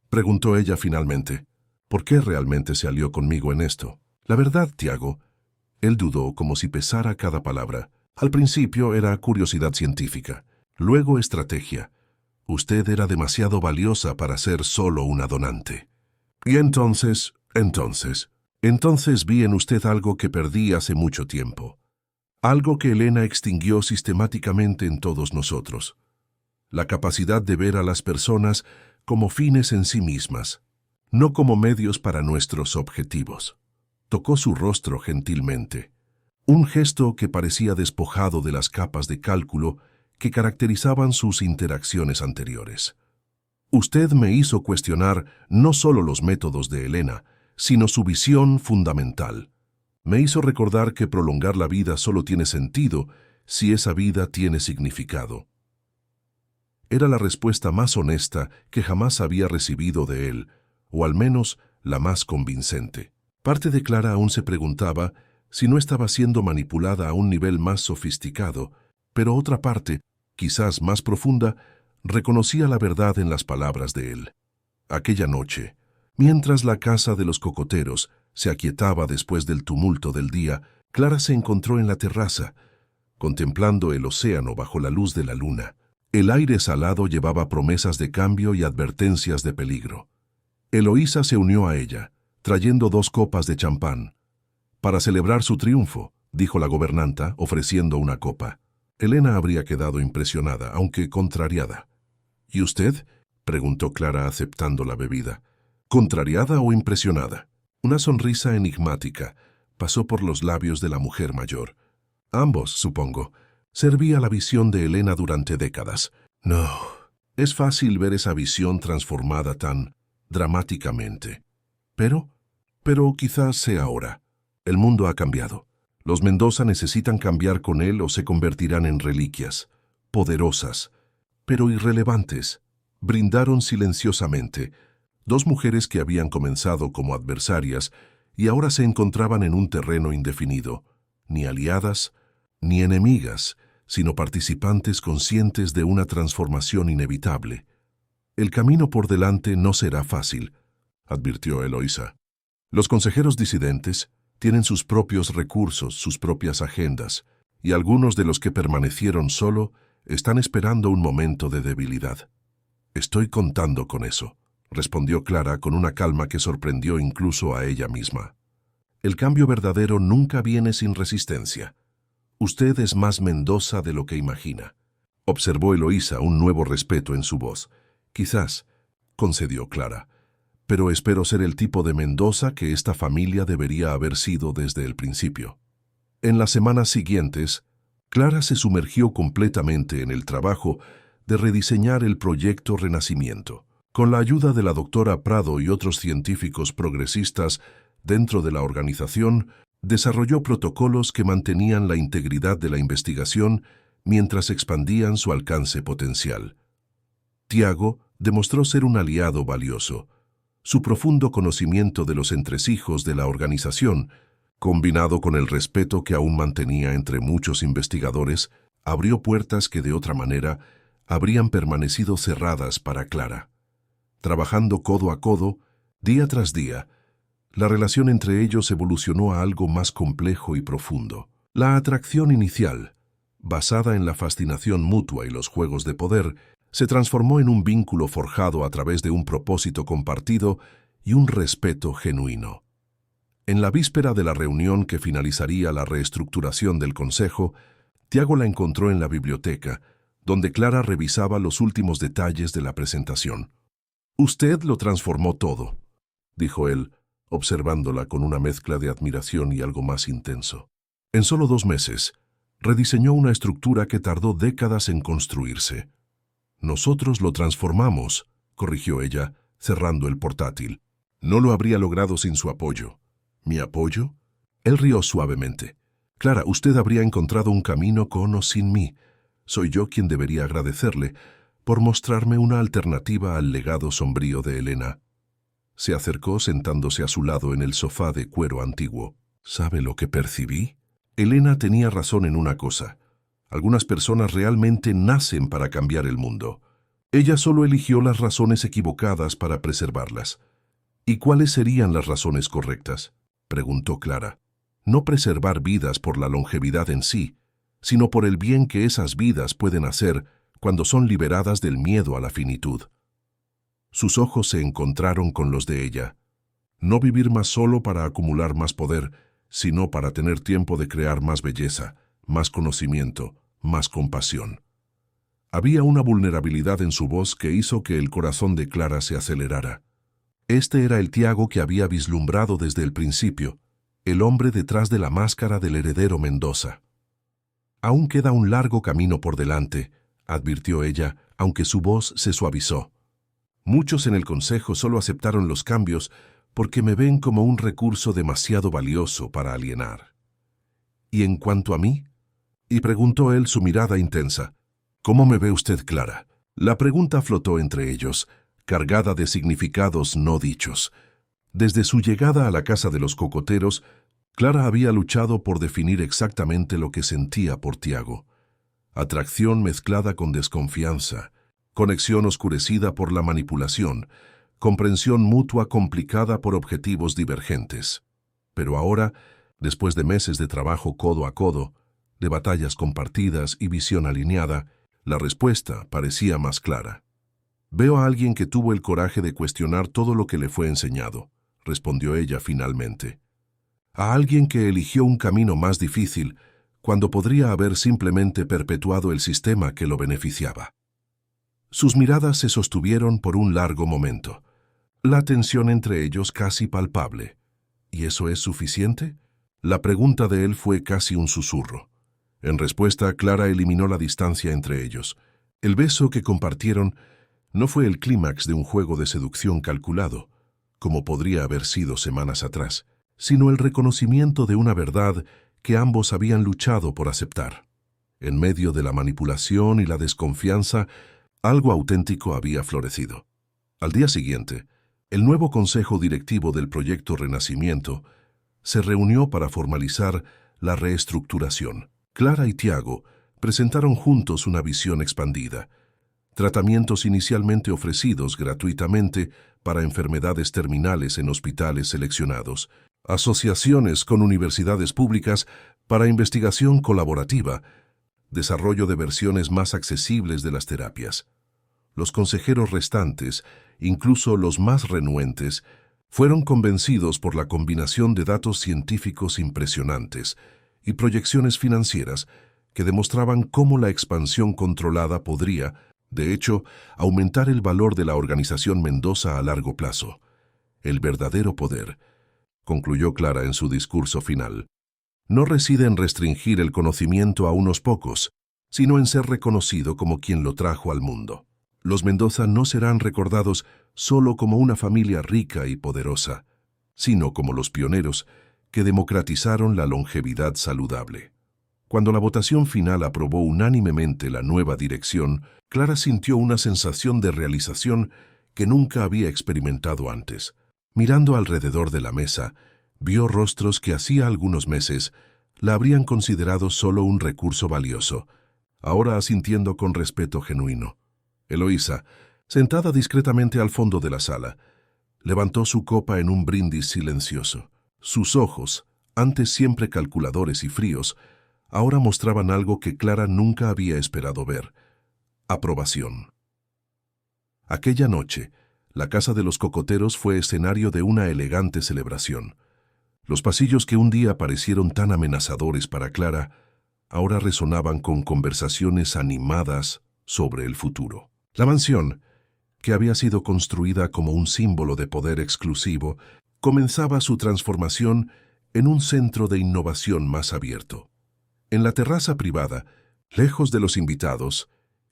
preguntó ella finalmente. «¿Por qué realmente se alió conmigo en esto?» «La verdad, Tiago», él dudó como si pesara cada palabra. «Al principio era curiosidad científica, luego estrategia. Usted era demasiado valiosa para ser solo una donante. Y entonces vi en usted algo que perdí hace mucho tiempo. Algo que Elena extinguió sistemáticamente en todos nosotros. La capacidad de ver a las personas como fines en sí mismas, no como medios para nuestros objetivos». Tocó su rostro gentilmente. Un gesto que parecía despojado de las capas de cálculo que caracterizaban sus interacciones anteriores. «Usted me hizo cuestionar no solo los métodos de Elena, sino su visión fundamental. Me hizo recordar que prolongar la vida solo tiene sentido si esa vida tiene significado. Era la respuesta más honesta que jamás había recibido de él, o al menos la más convincente. Parte de Clara aún se preguntaba si no estaba siendo manipulada a un nivel más sofisticado, pero otra parte, quizás más profunda, reconocía la verdad en las palabras de él. Aquella noche, mientras la casa de los cocoteros se aquietaba después del tumulto del día, Clara se encontró en la terraza, contemplando el océano bajo la luz de la luna. El aire salado llevaba promesas de cambio y advertencias de peligro. Eloísa se unió a ella, trayendo 2 copas de champán. Para celebrar su triunfo, dijo la gobernanta, ofreciendo una copa. Elena habría quedado impresionada, aunque contrariada. ¿Y usted?, preguntó Clara aceptando la bebida. ¿Contrariada o impresionada? Una sonrisa enigmática pasó por los labios de la mujer mayor. Ambos, supongo. Servía la visión de Elena durante décadas. No, es fácil ver esa visión transformada tan dramáticamente. Pero quizás sea ahora. El mundo ha cambiado. Los Mendoza necesitan cambiar con él o se convertirán en reliquias, poderosas, pero irrelevantes. Brindaron silenciosamente. 2 mujeres que habían comenzado como adversarias y ahora se encontraban en un terreno indefinido, ni aliadas, ni enemigas, sino participantes conscientes de una transformación inevitable. El camino por delante no será fácil, advirtió Eloísa. Los consejeros disidentes tienen sus propios recursos, sus propias agendas, y algunos de los que permanecieron solo están esperando un momento de debilidad. Estoy contando con eso, respondió Clara con una calma que sorprendió incluso a ella misma. El cambio verdadero nunca viene sin resistencia. Usted es más Mendoza de lo que imagina. Observó Eloísa un nuevo respeto en su voz. Quizás, concedió Clara, pero espero ser el tipo de Mendoza que esta familia debería haber sido desde el principio. En las semanas siguientes, Clara se sumergió completamente en el trabajo de rediseñar el proyecto Renacimiento. Con la ayuda de la doctora Prado y otros científicos progresistas dentro de la organización, desarrolló protocolos que mantenían la integridad de la investigación mientras expandían su alcance potencial. Tiago demostró ser un aliado valioso. Su profundo conocimiento de los entresijos de la organización, combinado con el respeto que aún mantenía entre muchos investigadores, abrió puertas que de otra manera habrían permanecido cerradas para Clara. Trabajando codo a codo, día tras día, la relación entre ellos evolucionó a algo más complejo y profundo. La atracción inicial, basada en la fascinación mutua y los juegos de poder, se transformó en un vínculo forjado a través de un propósito compartido y un respeto genuino. En la víspera de la reunión que finalizaría la reestructuración del Consejo, Tiago la encontró en la biblioteca, donde Clara revisaba los últimos detalles de la presentación. «Usted lo transformó todo», dijo él, observándola con una mezcla de admiración y algo más intenso. En solo 2 meses, rediseñó una estructura que tardó décadas en construirse. «Nosotros lo transformamos», corrigió ella, cerrando el portátil. «No lo habría logrado sin su apoyo». «¿Mi apoyo?». Él rió suavemente. «Clara, usted habría encontrado un camino con o sin mí. Soy yo quien debería agradecerle por mostrarme una alternativa al legado sombrío de Elena». Se acercó sentándose a su lado en el sofá de cuero antiguo. «¿Sabe lo que percibí?». Elena tenía razón en una cosa. Algunas personas realmente nacen para cambiar el mundo. Ella solo eligió las razones equivocadas para preservarlas. ¿Y cuáles serían las razones correctas?, preguntó Clara. No preservar vidas por la longevidad en sí, sino por el bien que esas vidas pueden hacer cuando son liberadas del miedo a la finitud. Sus ojos se encontraron con los de ella. No vivir más solo para acumular más poder, sino para tener tiempo de crear más belleza, más conocimiento, más compasión. Había una vulnerabilidad en su voz que hizo que el corazón de Clara se acelerara. Este era el Tiago que había vislumbrado desde el principio, el hombre detrás de la máscara del heredero Mendoza. «Aún queda un largo camino por delante», advirtió ella, aunque su voz se suavizó. Muchos en el consejo solo aceptaron los cambios porque me ven como un recurso demasiado valioso para alienar. ¿Y en cuanto a mí? Y preguntó él, su mirada intensa. ¿Cómo me ve usted, Clara? La pregunta flotó entre ellos, cargada de significados no dichos. Desde su llegada a la casa de los cocoteros, Clara había luchado por definir exactamente lo que sentía por Tiago. Atracción mezclada con desconfianza, conexión oscurecida por la manipulación, comprensión mutua complicada por objetivos divergentes. Pero ahora, después de meses de trabajo codo a codo, de batallas compartidas y visión alineada, la respuesta parecía más clara. «Veo a alguien que tuvo el coraje de cuestionar todo lo que le fue enseñado», respondió ella finalmente. «A alguien que eligió un camino más difícil, cuando podría haber simplemente perpetuado el sistema que lo beneficiaba». Sus miradas se sostuvieron por un largo momento, la tensión entre ellos casi palpable. ¿Y eso es suficiente? La pregunta de él fue casi un susurro. En respuesta, Clara eliminó la distancia entre ellos. El beso que compartieron no fue el clímax de un juego de seducción calculado, como podría haber sido semanas atrás, sino el reconocimiento de una verdad que ambos habían luchado por aceptar. En medio de la manipulación y la desconfianza, algo auténtico había florecido. Al día siguiente, el nuevo consejo directivo del proyecto Renacimiento se reunió para formalizar la reestructuración. Clara y Tiago presentaron juntos una visión expandida. Tratamientos inicialmente ofrecidos gratuitamente para enfermedades terminales en hospitales seleccionados. Asociaciones con universidades públicas para investigación colaborativa. Desarrollo de versiones más accesibles de las terapias. Los consejeros restantes, incluso los más renuentes, fueron convencidos por la combinación de datos científicos impresionantes y proyecciones financieras que demostraban cómo la expansión controlada podría, de hecho, aumentar el valor de la organización Mendoza a largo plazo. El verdadero poder, concluyó Clara en su discurso final, no reside en restringir el conocimiento a unos pocos, sino en ser reconocido como quien lo trajo al mundo. Los Mendoza no serán recordados solo como una familia rica y poderosa, sino como los pioneros que democratizaron la longevidad saludable. Cuando la votación final aprobó unánimemente la nueva dirección, Clara sintió una sensación de realización que nunca había experimentado antes. Mirando alrededor de la mesa, vio rostros que hacía algunos meses la habrían considerado solo un recurso valioso, ahora asintiendo con respeto genuino. Eloísa, sentada discretamente al fondo de la sala, levantó su copa en un brindis silencioso. Sus ojos, antes siempre calculadores y fríos, ahora mostraban algo que Clara nunca había esperado ver: aprobación. Aquella noche, la casa de los cocoteros fue escenario de una elegante celebración. Los pasillos que un día parecieron tan amenazadores para Clara, ahora resonaban con conversaciones animadas sobre el futuro. La mansión, que había sido construida como un símbolo de poder exclusivo, comenzaba su transformación en un centro de innovación más abierto. En la terraza privada, lejos de los invitados,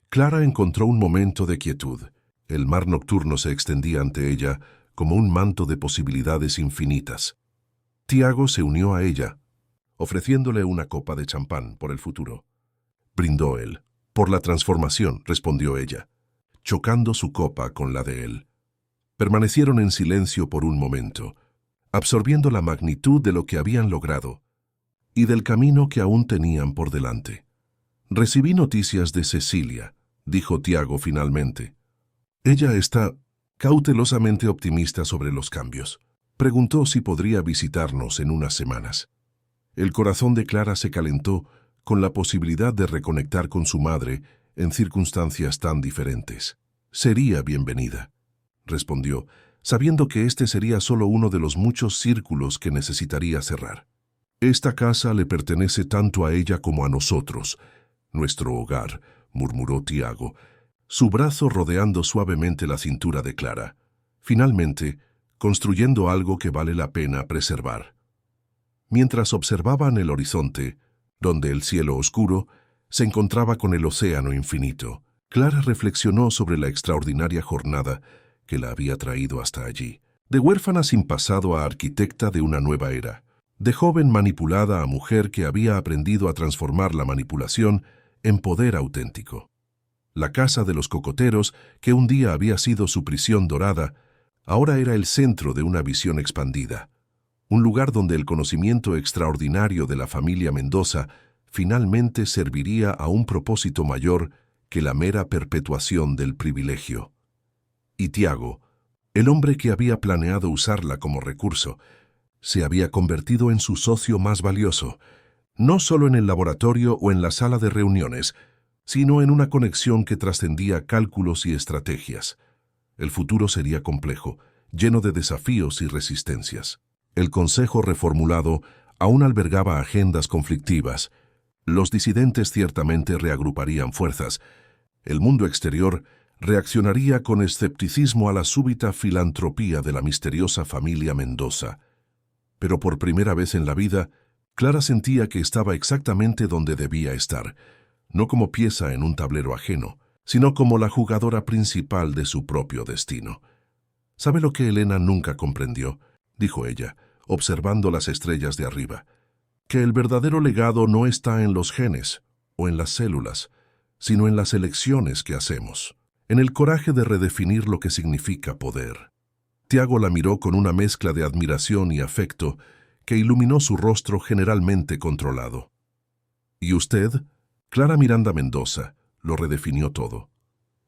Clara encontró un momento de quietud. El mar nocturno se extendía ante ella como un manto de posibilidades infinitas. Tiago se unió a ella, ofreciéndole una copa de champán por el futuro. Brindó él. «Por la transformación», respondió ella, chocando su copa con la de él. Permanecieron en silencio por un momento, absorbiendo la magnitud de lo que habían logrado y del camino que aún tenían por delante. «Recibí noticias de Cecilia», dijo Tiago finalmente. «Ella está cautelosamente optimista sobre los cambios. Preguntó si podría visitarnos en unas semanas». El corazón de Clara se calentó con la posibilidad de reconectar con su madre en circunstancias tan diferentes. «Sería bienvenida», respondió, sabiendo que este sería solo uno de los muchos círculos que necesitaría cerrar. «Esta casa le pertenece tanto a ella como a nosotros, nuestro hogar», murmuró Tiago, su brazo rodeando suavemente la cintura de Clara, finalmente construyendo algo que vale la pena preservar. Mientras observaban el horizonte, donde el cielo oscuro se encontraba con el océano infinito, Clara reflexionó sobre la extraordinaria jornada que la había traído hasta allí. De huérfana sin pasado a arquitecta de una nueva era. De joven manipulada a mujer que había aprendido a transformar la manipulación en poder auténtico. La casa de los cocoteros, que un día había sido su prisión dorada, ahora era el centro de una visión expandida. Un lugar donde el conocimiento extraordinario de la familia Mendoza finalmente serviría a un propósito mayor que la mera perpetuación del privilegio. Y Tiago, el hombre que había planeado usarla como recurso, se había convertido en su socio más valioso, no solo en el laboratorio o en la sala de reuniones, sino en una conexión que trascendía cálculos y estrategias. El futuro sería complejo, lleno de desafíos y resistencias. El Consejo reformulado aún albergaba agendas conflictivas. Los disidentes ciertamente reagruparían fuerzas. El mundo exterior reaccionaría con escepticismo a la súbita filantropía de la misteriosa familia Mendoza. Pero por primera vez en la vida, Clara sentía que estaba exactamente donde debía estar, no como pieza en un tablero ajeno, sino como la jugadora principal de su propio destino. «¿Sabe lo que Elena nunca comprendió?», dijo ella, observando las estrellas de arriba. «Que el verdadero legado no está en los genes o en las células, sino en las elecciones que hacemos, en el coraje de redefinir lo que significa poder». Tiago la miró con una mezcla de admiración y afecto que iluminó su rostro generalmente controlado. «¿Y usted?», Clara Miranda Mendoza, lo redefinió todo.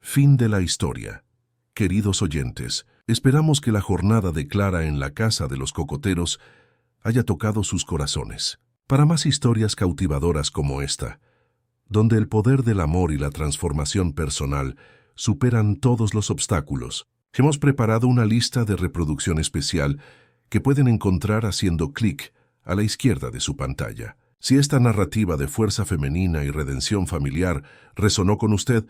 Fin de la historia. Queridos oyentes, esperamos que la jornada de Clara en la casa de los cocoteros haya tocado sus corazones. Para más historias cautivadoras como esta, donde el poder del amor y la transformación personal superan todos los obstáculos, hemos preparado una lista de reproducción especial que pueden encontrar haciendo clic a la izquierda de su pantalla. Si esta narrativa de fuerza femenina y redención familiar resonó con usted,